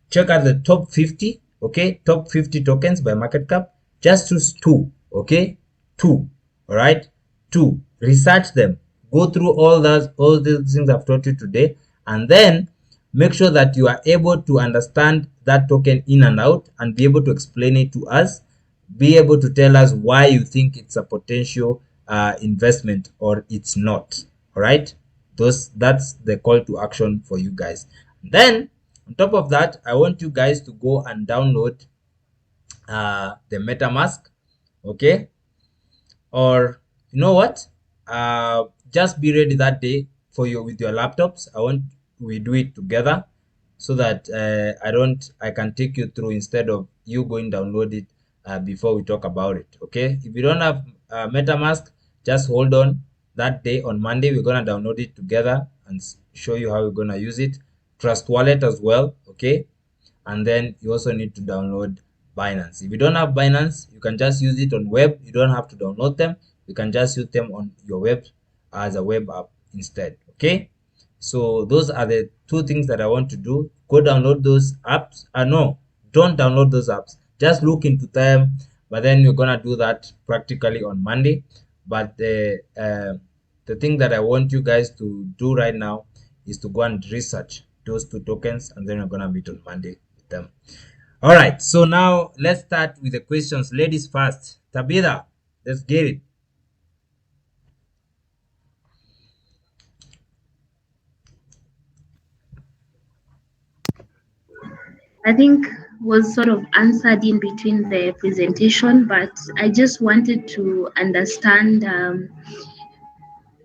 check out the top 50. Okay, top 50 tokens by market cap. Just choose two. Okay, two. All right, two. Research them, go through all these things I've taught you today, and then make sure that you are able to understand that token in and out and be able to explain it to us, be able to tell us why you think it's a potential investment or it's not. All right, that's the call to action for you guys. Then on top of that, I want you guys to go and download the MetaMask. Okay, or you know what, just be ready that day for you with your laptops. I want we do it together so that I can take you through instead of you going download it before we talk about it. Okay, if you don't have MetaMask, just hold on. That day on Monday we're gonna download it together and show you how we're gonna use it. Trust wallet as well. Okay, and then you also need to download Binance. If you don't have Binance, you can just use it on web. You don't have to download them. You can just use them on your web as a web app instead. Okay, so those are the 2 things that I want to do. Go download those apps. No, don't download those apps, just look into them, but then you're gonna do that practically on Monday. But the thing that I want you guys to do right now is to go and research those 2 tokens, and then we're gonna meet on Monday with them. All right, so now let's start with the questions. Ladies first. Tabitha, let's get it.
I think was sort of answered in between the presentation, but I just wanted to understand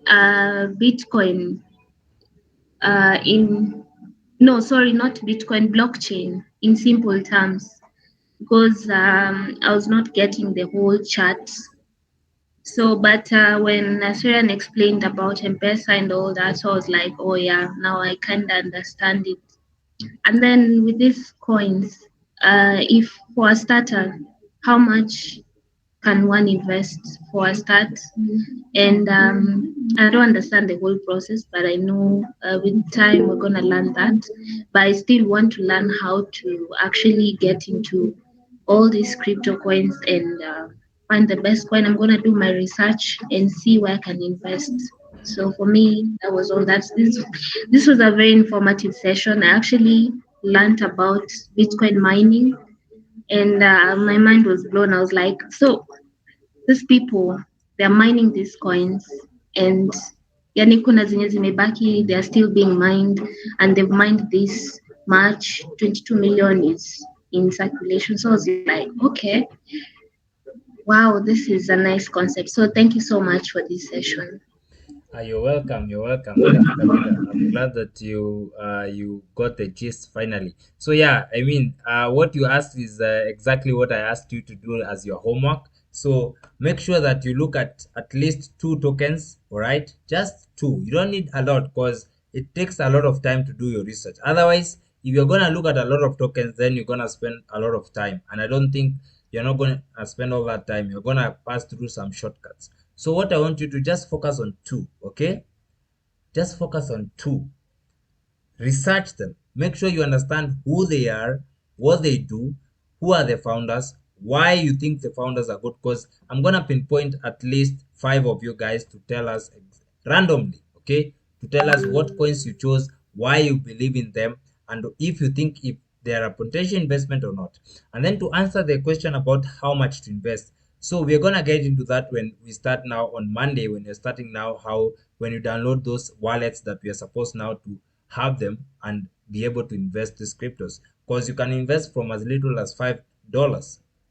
Bitcoin in no, sorry, not Bitcoin, blockchain in simple terms, because I was not getting the whole chart. So, but when Nasirian explained about M-Pesa and all that, so I was like, oh yeah, now I kind of understand it. And then with these coins, if for a starter, how much can one invest for a start? And I don't understand the whole process, but I know with time we're gonna learn that. But I still want to learn how to actually get into all these crypto coins and find the best coin. I'm gonna do my research and see where I can invest. So for me, that was all. This was a very informative session. I actually learned about Bitcoin mining, and my mind was blown. I was like, so these people, they're mining these coins, and yani kuna zenye zimebaki, they're still being mined, and they've mined this much. 22 million is in circulation. So I was like, okay, wow, this is a nice concept. So thank you so much for this session.
You're welcome. You're welcome, Tabitha. I'm glad that you got the gist finally. So yeah, I mean, what you asked is exactly what I asked you to do as your homework. So make sure that you look at least 2 tokens. All right, just 2. You don't need a lot because it takes a lot of time to do your research. Otherwise, if you're gonna look at a lot of tokens, then you're gonna spend a lot of time, and I don't think you're not gonna spend all that time. You're gonna pass through some shortcuts. So what I want you to just focus on 2, okay? Just focus on 2. Research them. Make sure you understand who they are, what they do, who are the founders, why you think the founders are good. Because I'm gonna pinpoint at least 5 of you guys to tell us randomly, okay? To tell us what coins you chose, why you believe in them, and if you think if they are a potential investment or not. And then to answer the question about how much to invest. So we're gonna get into that when we start now on Monday. When you're starting now, how when you download those wallets that we are supposed now to have them, and be able to invest these cryptos, because you can invest from as little as $5.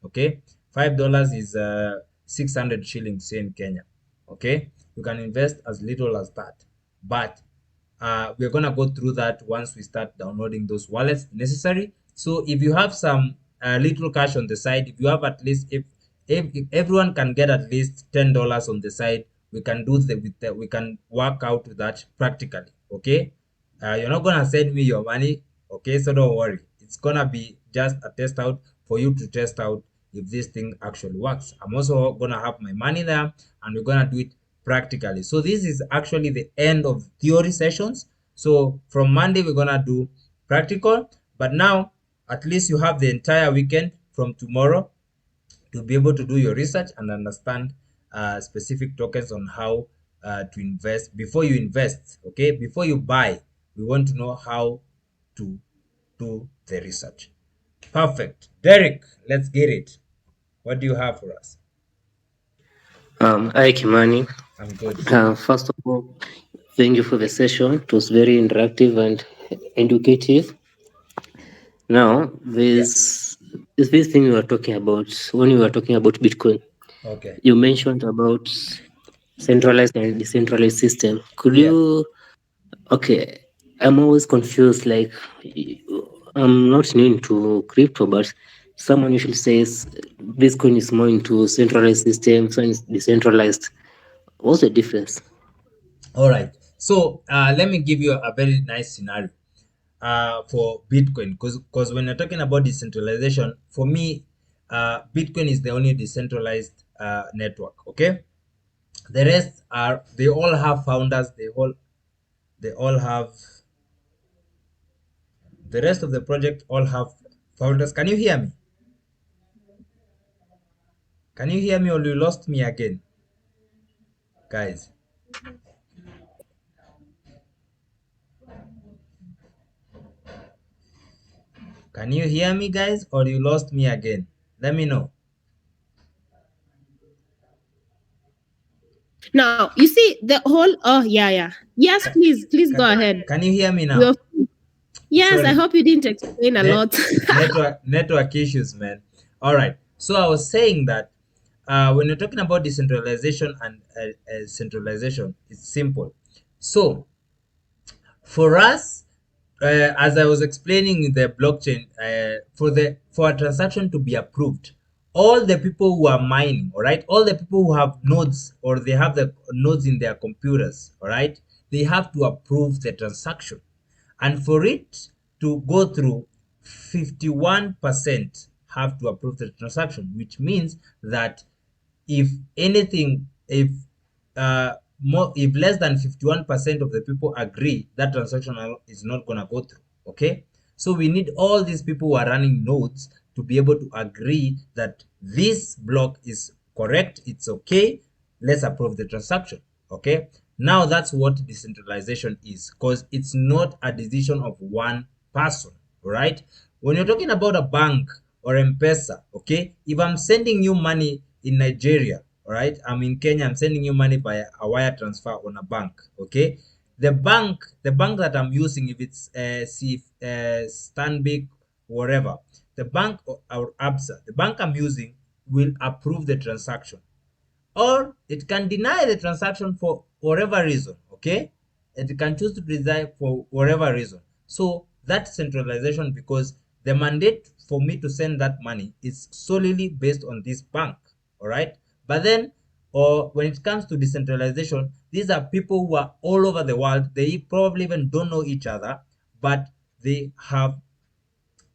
Okay, $5 is 600 shillings here in Kenya. Okay, you can invest as little as that, but we're gonna go through that once we start downloading those wallets necessary. So if you have some little cash on the side, if you have at least, if everyone can get at least $10 on the side, we can do we can work out that practically. Okay, you're not gonna send me your money. Okay, so don't worry, it's gonna be just a test out for you to test out if this thing actually works. I'm also gonna have my money there, and we're gonna do it practically. So this is actually the end of theory sessions. So from Monday we're gonna do practical, but now at least you have the entire weekend from tomorrow to be able to do your research and understand specific tokens on how to invest. Before you invest, okay, before you buy, we want to know how to do the research. Perfect. Derek, let's get it. What do you have for us?
Hi, Kimani.
I'm good.
First of all, thank you for the session. It was very interactive and educative. Now,
Yeah.
there's this thing you were talking about when you were talking about Bitcoin.
Okay.
You mentioned about centralized and decentralized system. Could
Yeah.
you? Okay, I'm always confused. Like, I'm not new into crypto, but someone usually says Bitcoin is more into centralized system, so it's decentralized. What's the difference?
All right. So let me give you a very nice scenario for Bitcoin, because when you're talking about decentralization, for me, Bitcoin is the only decentralized network. Okay, the rest are, they all have founders. They all have, the rest of the project all have founders. Can you hear me? Can you hear me, or you lost me again, guys? Can you hear me, guys, or you lost me again? Let me know.
Now, you see the whole, oh, yeah, yeah. Yes, please go
Can,
ahead.
can you hear me now?
We're, yes, I
Sorry.
hope you didn't explain a
Net,
lot.
network issues, man. All right. So I was saying that when you're talking about decentralization and centralization, it's simple. So for us, as I was explaining in the blockchain, for a transaction to be approved, all the people who are mining, all right, all the people who have nodes, or they have the nodes in their computers, all right, they have to approve the transaction. And for it to go through, 51% have to approve the transaction, which means that if anything, uh, if less than 51% of the people agree, that transaction is not going to go through. Okay, so we need all these people who are running nodes to be able to agree that this block is correct, it's okay, let's approve the transaction. Okay, now that's what decentralization is, because it's not a decision of one person. Right, when you're talking about a bank or M-Pesa, okay, if I'm sending you money in Nigeria, all right, I'm in Kenya, I'm sending you money by a wire transfer on a bank. Okay, the bank that I'm using, if it's Stanbic, whatever, the bank, or Absa, the bank I'm using will approve the transaction, or it can deny the transaction for whatever reason. Okay, it can choose to deny for whatever reason. So that's centralization, because the mandate for me to send that money is solely based on this bank. All right, but then, or when it comes to decentralization, these are people who are all over the world. They probably even don't know each other, but they have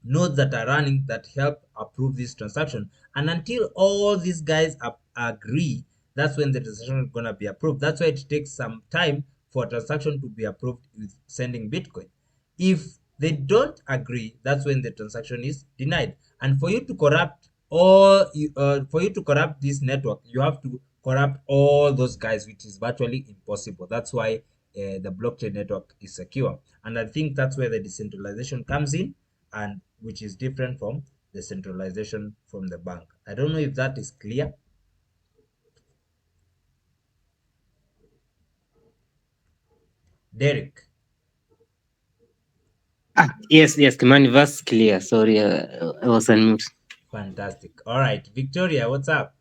nodes that are running that help approve this transaction. And until all these guys agree, that's when the transaction is going to be approved. That's why it takes some time for a transaction to be approved with sending Bitcoin. If they don't agree, that's when the transaction is denied. And for you to corrupt this network, you have to corrupt all those guys, which is virtually impossible. That's why the blockchain network is secure. And I think that's where the decentralization comes in, and which is different from the centralization from the bank. I don't know if that is clear. Derek.
Yes, yes, Kimani, that's clear. Sorry, I was on mute.
Fantastic. All right, Victoria, what's up?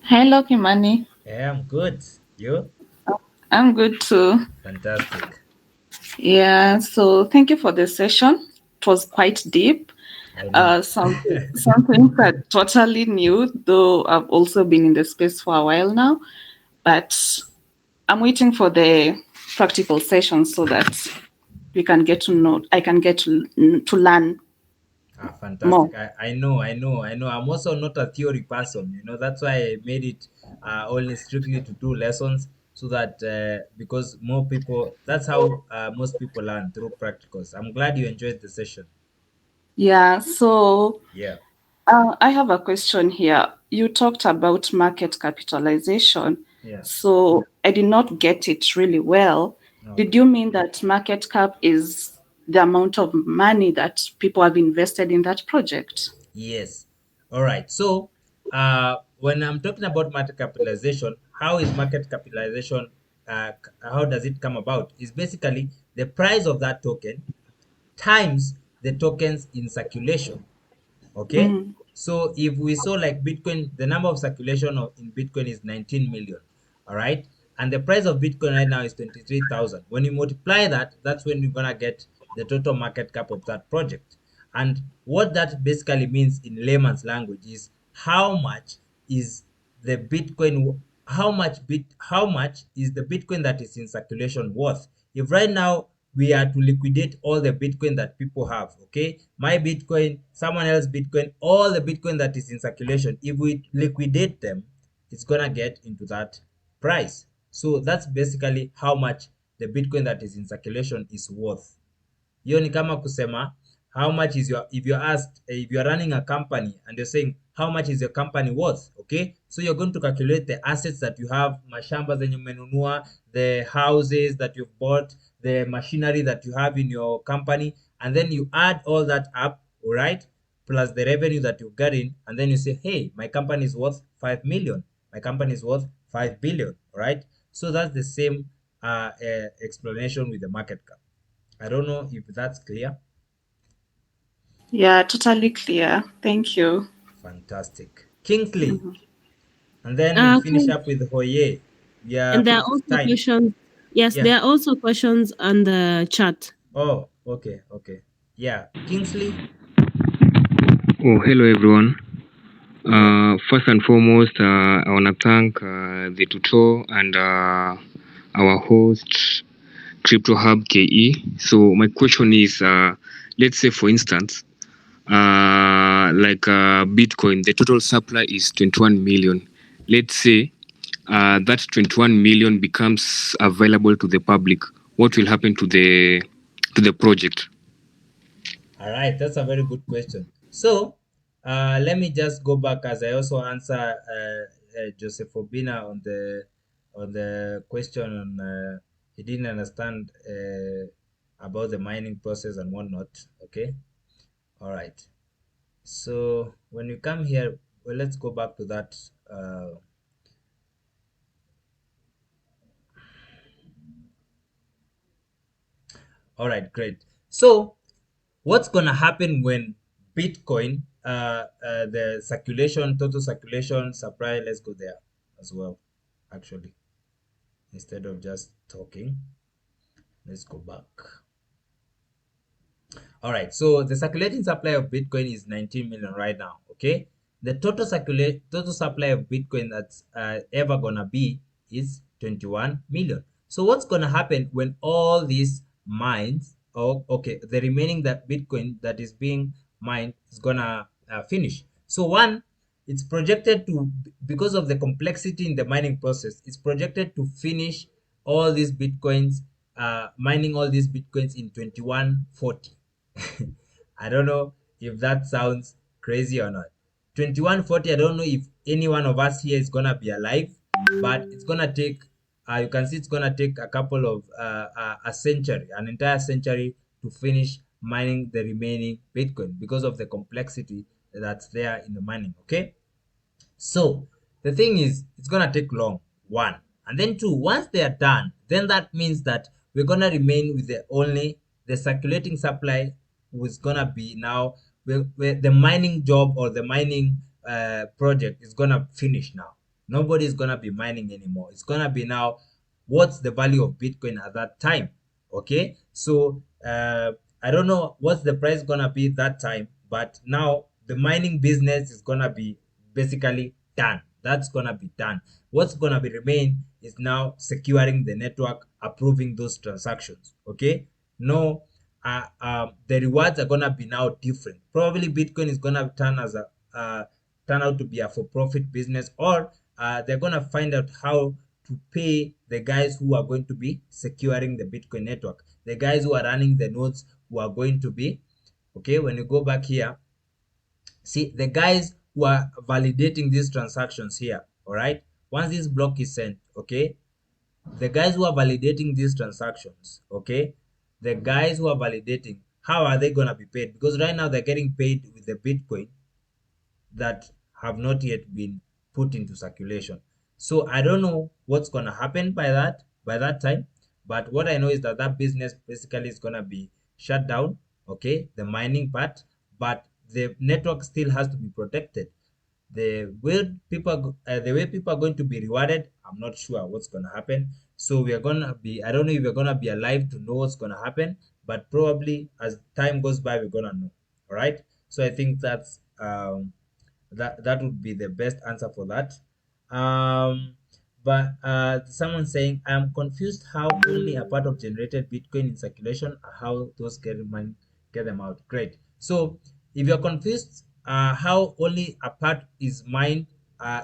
Hello, Kimani.
Yeah, I'm good. You?
I'm good too.
Fantastic.
Yeah, so thank you for the session. It was quite deep.
I know.
Some things are totally new, though I've also been in the space for a while now. But I'm waiting for the practical session so that we can get to know. I can get to learn more.
Fantastic. I know. I'm also not a theory person. That's why I made it only strictly to do lessons so that because more people, that's how most people learn through practicals. I'm glad you enjoyed the session.
Yeah. So
Yeah.
I have a question here. You talked about market capitalization.
Yeah.
So I did not get it really well. Did
Okay.
you mean that market cap is the amount of money that people have invested in that project?
Yes. All right. So, when I'm talking about market capitalization, how is market capitalization? How does it come about? Is basically the price of that token times the tokens in circulation. Okay.
Mm.
So if we saw like Bitcoin, the number of circulation in Bitcoin is 19 million. All right. And the price of Bitcoin right now is 23,000. When you multiply that, that's when you're going to get the total market cap of that project. And what that basically means in layman's language is how much is the Bitcoin, how much is the Bitcoin that is in circulation worth? If right now we are to liquidate all the Bitcoin that people have, okay? My Bitcoin, someone else Bitcoin, all the Bitcoin that is in circulation, if we liquidate them, it's gonna get into that price. So that's basically how much the Bitcoin that is in circulation is worth. Hiyo ni kama kusema how much is your, if you're asked, if you're running a company and you're saying how much is your company worth, okay? So you're going to calculate the assets that you have, mashamba zenye umenunua, the houses that you've bought, the machinery that you have in your company, and then you add all that up, all right? Plus the revenue that you've got in, and then you say, hey, my company is worth 5 million. My company is worth 5 billion, all right? So that's the same explanation with the market cap. I don't know if that's clear.
Yeah, totally clear. Thank you.
Fantastic. Kingsley.
Mhm.
And then we'll finish
Okay.
up with Hoye. Yeah,
And there are
because it's
also
tight.
questions. Yes,
Yeah.
there are also questions on the chat.
Oh, okay, okay. Yeah. Kingsley?
Oh, hello everyone.
Yeah.
First and foremost, I want to thank the tutor and our host, Crypto Hub KE. So my question is, let's say for instance, Bitcoin, the total supply is 21 million. Let's say that 21 million becomes available to the public. What will happen to the project?
All right. That's a very good question. So, let me just go back as I also answer Joseph Obina on the question on he didn't understand about the mining process and whatnot. Okay. All right. So when you come here, well, let's go back to that. All right, great. So what's gonna happen when Bitcoin, the circulation, total circulation, supply? Let's go there as well. Actually, instead of just talking, let's go back. All right, so the circulating supply of Bitcoin is 19 million right now. Okay, the total supply of Bitcoin that's ever gonna be is 21 million. So what's gonna happen when all these mines, oh, okay, the remaining that Bitcoin that is being mined is gonna finish? So one, it's projected to, because of the complexity in the mining process, it's projected to finish all these Bitcoins, mining all these Bitcoins in 2140. I don't know if that sounds crazy or not. 2140, I don't know if any one of us here is gonna be alive, but it's gonna take, you can see it's gonna take a couple of, a century, an entire century to finish mining the remaining Bitcoin because of the complexity that's there in the mining, okay? So the thing is, it's gonna take long, one. And then two, once they are done, then that means that we're gonna remain with the circulating supply, was gonna be now where the mining job or the mining project is gonna finish now. Nobody's gonna be mining anymore. It's gonna be now, what's the value of Bitcoin at that time? Okay, so I don't know what's the price gonna be that time, but now the mining business is gonna be basically done. That's gonna be done. What's gonna be remain is now securing the network, approving those transactions. Okay, no, the rewards are gonna be now different. Probably Bitcoin is gonna turn out to be a for-profit business, or they're gonna find out how to pay the guys who are going to be securing the Bitcoin network, the guys who are running the nodes, who are going to be, okay, when you go back here, see the guys who are validating these transactions here. All right, once this block is sent, okay, the guys who are validating these transactions, okay, the guys who are validating, how are they going to be paid? Because right now they're getting paid with the Bitcoin that have not yet been put into circulation. So I don't know what's going to happen by that time, but what I know is that that business basically is going to be shut down, okay, the mining part, but the network still has to be protected. The way people are going to be rewarded, I'm not sure what's going to happen. So we are going to be, I don't know if we're going to be alive to know what's going to happen, but probably as time goes by, we're going to know. All right, so I think that would be the best answer for that. But someone saying, I'm confused how only a part of generated Bitcoin in circulation, how those get them out. Great. So if you're confused how only a part is mined,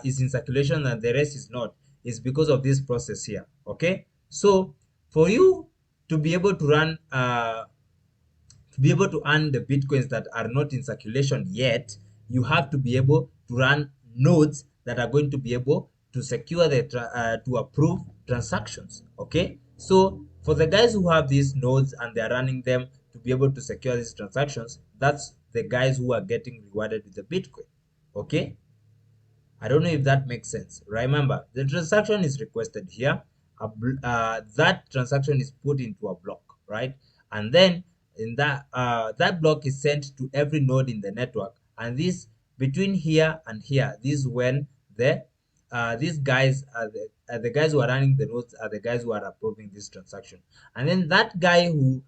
is in circulation and the rest is not, is because of this process here. Okay, so for you to be able to run to be able to earn the Bitcoins that are not in circulation yet, you have to be able to run nodes that are going to be able to secure to approve transactions. Okay, so for the guys who have these nodes and they are running them to be able to secure these transactions, that's the guys who are getting rewarded with the Bitcoin. Okay, I don't know if that makes sense. Remember, the transaction is requested here. That transaction is put into a block, right? And then in that block is sent to every node in the network. And this between here and here, this is when these guys the guys who are running the nodes are the guys who are approving this transaction. And then that guy who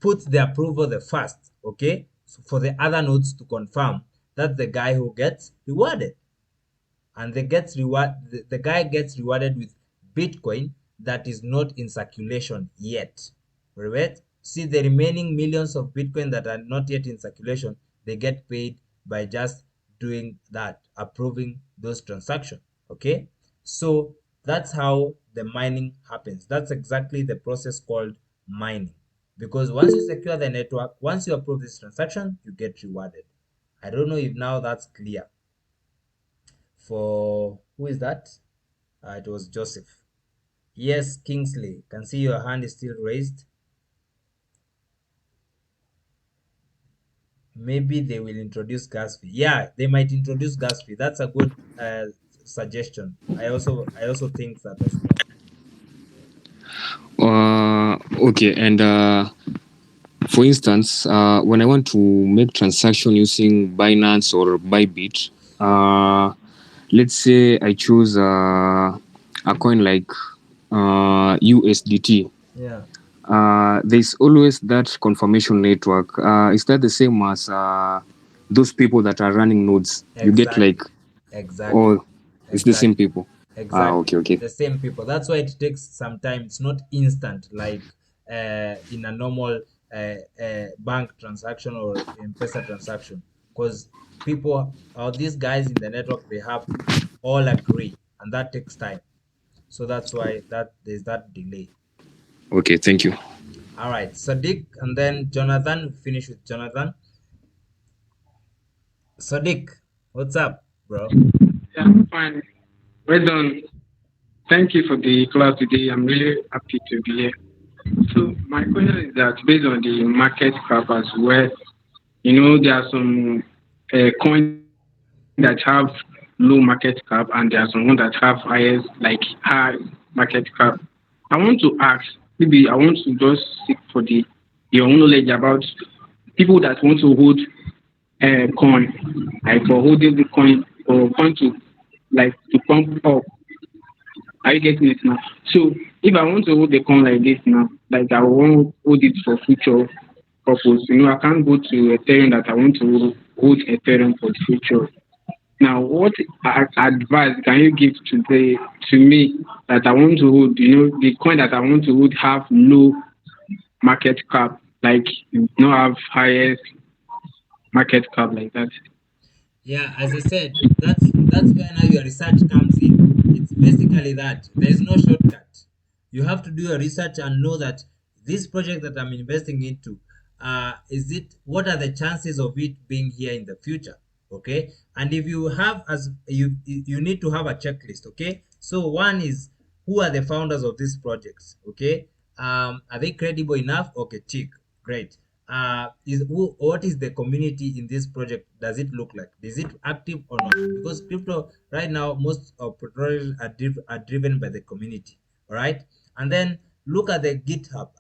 puts the approval the first, okay, so for the other nodes to confirm, that's the guy who gets rewarded. And the guy gets rewarded with Bitcoin that is not in circulation yet. Right? See, the remaining millions of Bitcoin that are not yet in circulation, they get paid by just doing that, approving those transactions. Okay, so that's how the mining happens. That's exactly the process called mining. Because once you secure the network, once you approve this transaction, you get rewarded. I don't know if now that's clear. For who is that? It was Joseph. Yes, Kingsley. Can see your hand is still raised. Maybe they will introduce gas fee. Yeah, they might introduce gas fee. That's a good suggestion. I also think that as well.
Okay, and for instance, when I want to make transaction using Binance or Bybit, let's say I choose a coin like USDT.
Yeah.
There's always that confirmation network. Is that the same as those people that are running nodes?
Exactly.
You get like,
exactly.
It's the same people.
Exactly.
Okay.
The same people. That's why it takes some time. It's not instant like in a normal bank transaction or M-Pesa transaction, because people or these guys in the network, they have to all agree, and that takes time. So that's why there's that delay.
Okay, thank you.
All right, Sadiq, and then Jonathan. Finish with Jonathan. Sadiq, what's up, bro?
Yeah, fine. Well done. Thank you for the class today. I'm really happy to be here. So my question is that based on the market cap as well, there are some coins that have low market cap and there are some ones that have high market cap. I want to ask, maybe I want to just seek for your own knowledge about people that want to hold coin, like for holding the coin or coin to like to pump up. Are you getting it now? So if I want to hold the coin like this now, like I want to hold it for future purpose, I can't go to Ethereum that I want to hold Ethereum for the future. Now, what advice can you give to me that I want to hold? The coin that I want to hold have low market cap, like not have highest market cap like that.
Yeah, as I said, that's where now your research comes in. It's basically that there's no shortcut. You have to do your research and know that this project that I'm investing into, what are the chances of it being here in the future? Okay, and if you have as you need to have a checklist. Okay, so one is, who are the founders of these projects? Okay, are they credible enough? Okay, tick, great. What is the community in this project? Does it look like? Is it active or not? Because crypto right now, most of projects are driven by the community. All right, and then look at the GitHub.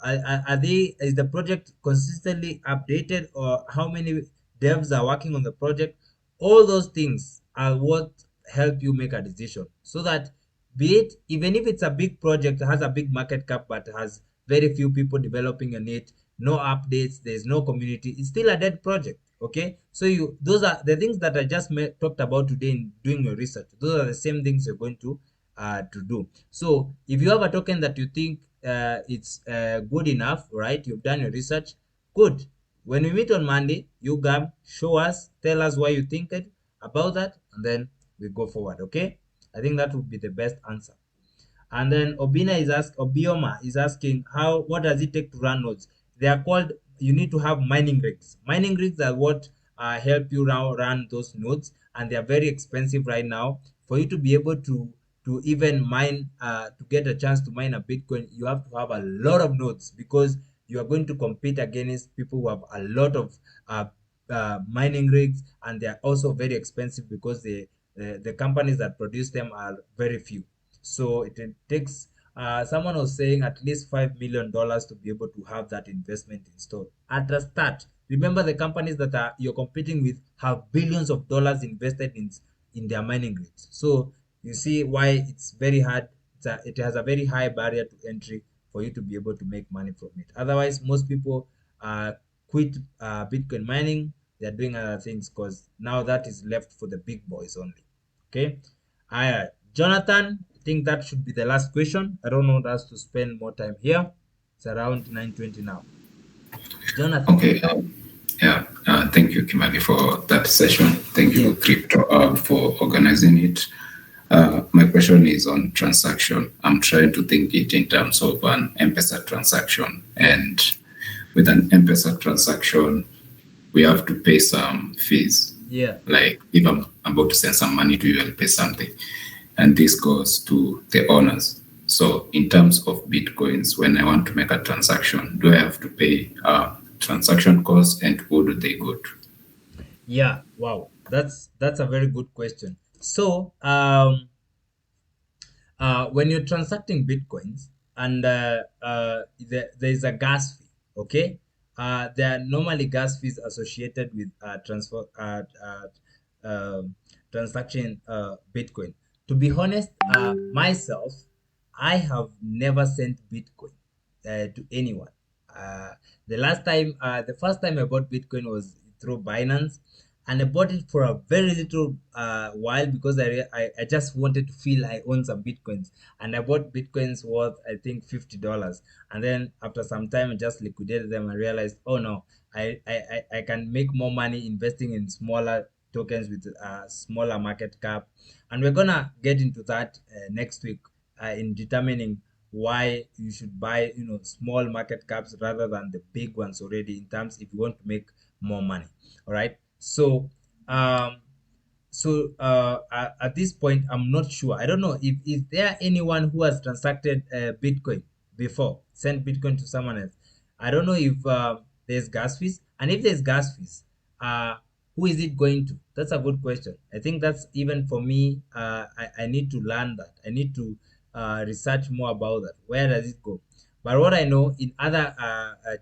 Is the project consistently updated, or how many devs are working on the project? All those things are what help you make a decision, so that be it, even if it's a big project, has a big market cap but has very few people developing on it, no updates, there's no community, it's still a dead project. Okay, so those are the things that I just talked about today in doing your research. Those are the same things you're going to do. So if you have a token that you think it's good enough, right, you've done your research, good. When we meet on Monday, you come, show us, tell us why you think it about that, and then we go forward. Okay, I think that would be the best answer. And then Obioma is asking, what does it take to run nodes? They are called, you need to have mining rigs. Mining rigs are what help you now run those nodes, and they are very expensive right now. For you to be able to even mine, to get a chance to mine a Bitcoin, you have to have a lot of nodes, because you are going to compete against people who have a lot of mining rigs, and they are also very expensive because the companies that produce them are very few. So it takes, someone was saying, at least $5 million to be able to have that investment installed at the start. Remember, the companies that you're competing with have billions of dollars invested in their mining rigs. So you see why it's very hard. It has a very high barrier to entry for you to be able to make money from it. Otherwise, most people quit Bitcoin mining. They're doing other things, because now that is left for the big boys only. Okay. Jonathan, I think that should be the last question. I don't want us to spend more time here. It's around 9:20 now. Jonathan.
Okay. Yeah. Thank you, Kimali, for that session. Thank you, Crypto, for organizing it. My question is on transaction. I'm trying to think it in terms of an M-Pesa transaction. And with an M-Pesa transaction, we have to pay some fees.
Yeah.
Like if I'm about to send some money to you, I'll pay something. And this goes to the owners. So in terms of Bitcoins, when I want to make a transaction, do I have to pay transaction costs, and who do they go to?
Yeah, wow. That's a very good question. So when you're transacting Bitcoins, and there is a gas fee, okay? There are normally gas fees associated with transaction Bitcoin. To be honest, myself, I have never sent Bitcoin to anyone. The first time I bought Bitcoin was through Binance, and I bought it for a very little while, because I just wanted to feel I own some Bitcoins, and I bought Bitcoins worth, I think, $50, and then after some time I just liquidated them and realized, oh no, I can make more money investing in smaller tokens with a smaller market cap, and we're gonna get into that next week in determining why you should buy small market caps rather than the big ones already, in terms if you want to make more money. All right, so at this point, I'm not sure. I don't know if is there anyone who has transacted Bitcoin before, sent Bitcoin to someone else. I don't know if there's gas fees, and if there's gas fees, who is it going to? That's a good question. I think that's, even for me, I need to learn that. I need to research more about that. Where does it go? But what I know in other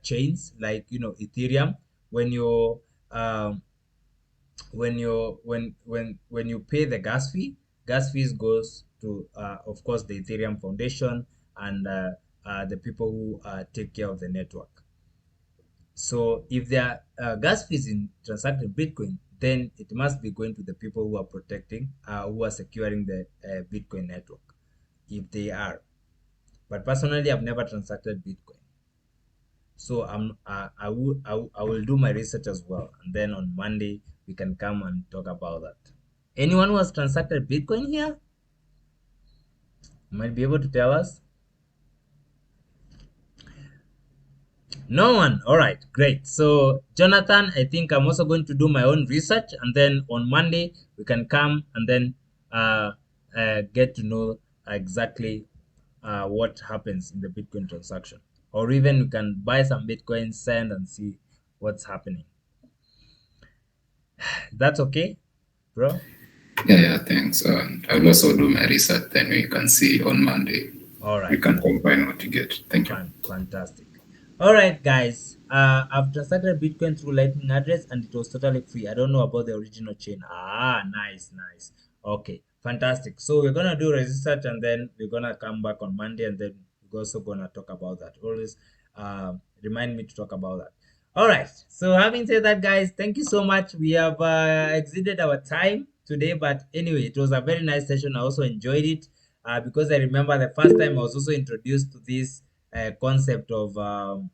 chains like Ethereum, when you um, when you pay the gas fees goes to of course the Ethereum Foundation and the people who take care of the network. So if there are gas fees in transacting Bitcoin, then it must be going to the people who are protecting, who are securing the Bitcoin network, if they are. But personally, I've never transacted Bitcoin. So I will do my research as well, and then on Monday we can come and talk about that. Anyone who has transacted Bitcoin here might be able to tell us. No one. All right, great. So Jonathan, I think I'm also going to do my own research, and then on Monday we can come and then get to know exactly what happens in the Bitcoin transaction, or even you can buy some Bitcoin, send, and see what's happening. That's okay, bro?
Yeah, thanks. I'll also do my research, then we can see on Monday.
All right.
We can combine what you get. Thank you.
Fantastic. All right, guys. I've transacted Bitcoin through Lightning address, and it was totally free. I don't know about the original chain. Nice. Okay, fantastic. So we're gonna do research, and then we're gonna come back on Monday, and then we're also gonna talk about that. Always remind me to talk about that. All right. So having said that, guys, thank you so much. We have exceeded our time today, but anyway, it was a very nice session. I also enjoyed it because I remember the first time I was also introduced to this concept of the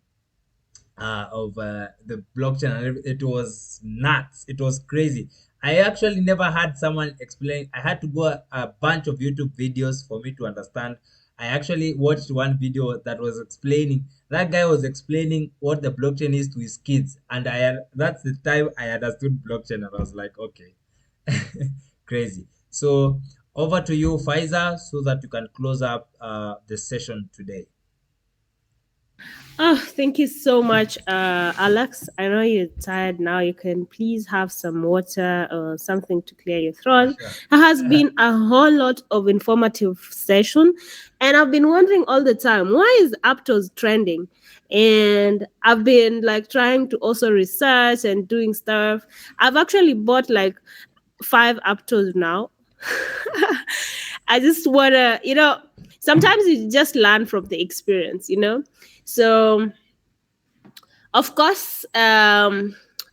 blockchain, and it was nuts. It was crazy. I actually never had someone explain. I had to go a bunch of YouTube videos for me to understand. I actually watched one video that was explaining. That guy was explaining what the blockchain is to his kids, and that's the time I understood blockchain, and I was like, okay, crazy. So over to you, Pfizer, so that you can close up the session today.
Oh, thank you so much, Alex. I know you're tired now. You can please have some water or something to clear your throat.
Sure.
It has been a whole lot of informative session, and I've been wondering all the time, why is Aptos trending? And I've been like trying to also research and doing stuff. I've actually bought like 5 Aptos now. I just wanna, sometimes you just learn from the experience, So, of course, I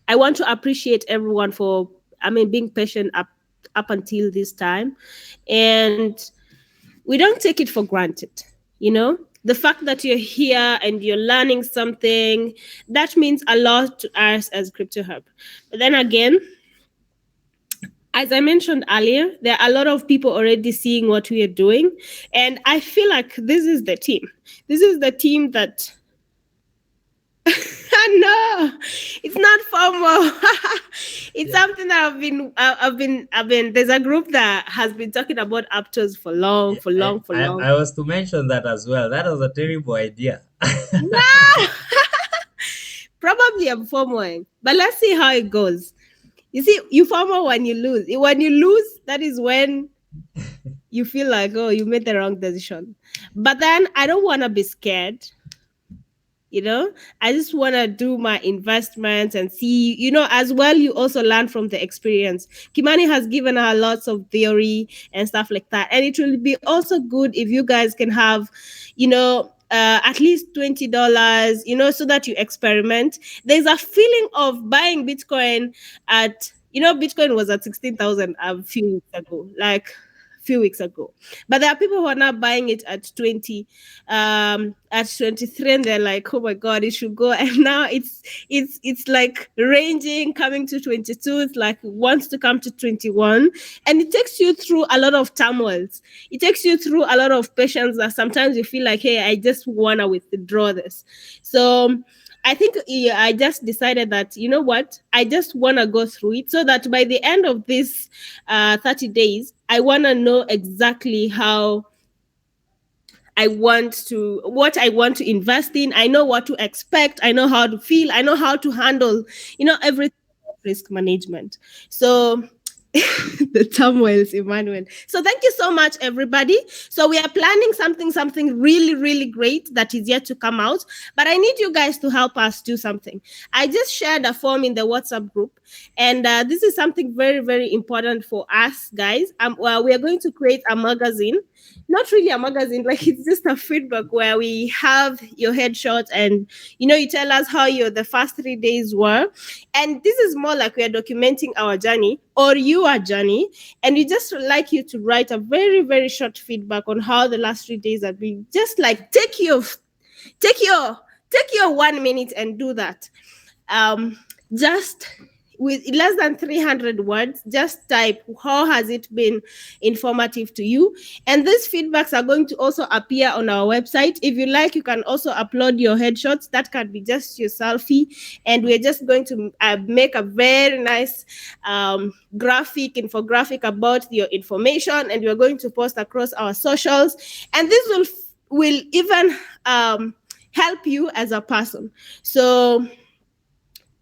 want to appreciate everyone for, being patient up until this time, and we don't take it for granted. The fact that you're here and you're learning something, that means a lot to us as Crypto Hub. But then again, as I mentioned earlier, there are a lot of people already seeing what we are doing. And I feel like this is the team. This is the team that... No, it's not FOMO. It's something that I've been, there's a group that has been talking about Aptos for long.
I was to mention that as well. That was a terrible idea.
No! Probably I'm FOMOing. But let's see how it goes. You see, you FOMO when you lose. When you lose, that is when you feel like, oh, you made the wrong decision. But then I don't want to be scared. I just want to do my investments and see, as well, you also learn from the experience. Kimani has given her lots of theory and stuff like that. And it will be also good if you guys can have, at least $20, so that you experiment. There's a feeling of buying Bitcoin at, Bitcoin was at 16,000 a few weeks ago. But there are people who are now buying it at 20, at 23, and they're like, oh my God, it should go. And now it's like ranging, coming to 22. It's like wants to come to 21. And it takes you through a lot of turmoils. It takes you through a lot of patience that sometimes you feel like, hey, I just want to withdraw this. So I think I just decided that, you know what, I just want to go through it so that by the end of this 30 days, I want to know exactly how what I want to invest in. I know what to expect. I know how to feel. I know how to handle, everything about risk management. So The turmoils, Emmanuel. So thank you so much, everybody. So we are planning something really, really great that is yet to come out. But I need you guys to help us do something. I just shared a form in the WhatsApp group, and this is something very, very important for us, guys. Well, we are going to create a magazine. Not really a magazine, like it's just a feedback where we have your headshot and you tell us how the first 3 days were. And this is more like we are documenting our journey or your journey. And we just would like you to write a very, very short feedback on how the last 3 days have been. Just like take your 1 minute and do that. Just with less than 300 words, just type how has it been informative to you. And these feedbacks are going to also appear on our website. If you like, you can also upload your headshots. That can be just your selfie, and we're just going to make a very nice infographic about your information, and we're going to post across our socials. And this will even help you as a person. So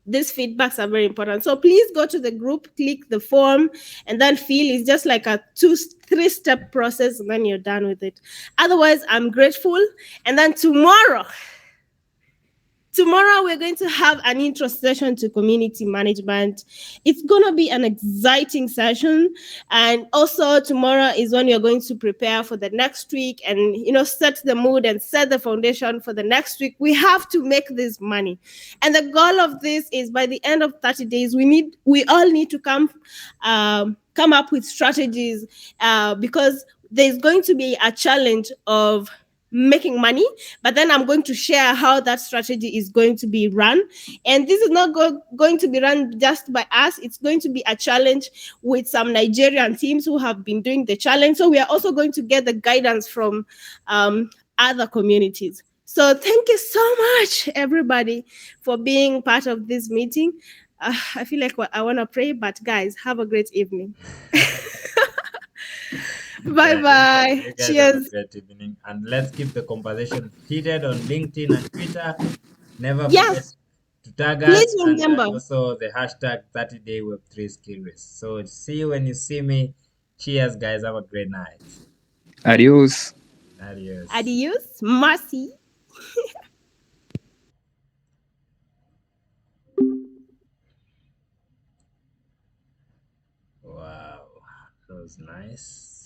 these feedbacks are very important. So please go to the group, click the form, and then fill. It's just like a 2-3-step process, and then you're done with it. Otherwise, I'm grateful. And then tomorrow, we're going to have an intro session to community management. It's going to be an exciting session. And also tomorrow is when you're going to prepare for the next week and, set the mood and set the foundation for the next week. We have to make this money. And the goal of this is by the end of 30 days, we all need to come up with strategies because there's going to be a challenge of making money, but then I'm going to share how that strategy is going to be run. And this is not going to be run just by us. It's going to be a challenge with some Nigerian teams who have been doing the challenge. So we are also going to get the guidance from other communities. So thank you so much, everybody, for being part of this meeting. I feel like I want to pray, but guys, have a great evening. Bye-bye.
You guys
Cheers.
have a great evening. And let's keep the conversation heated on LinkedIn and Twitter. Never
Yes.
forget to tag
Please
us and
remember.
also the hashtag 30DAYWEB3SKILLRACE. So see you when you see me. Cheers, guys. Have a great night.
Adios.
Adios.
Adios. Mercy.
Wow. That was nice.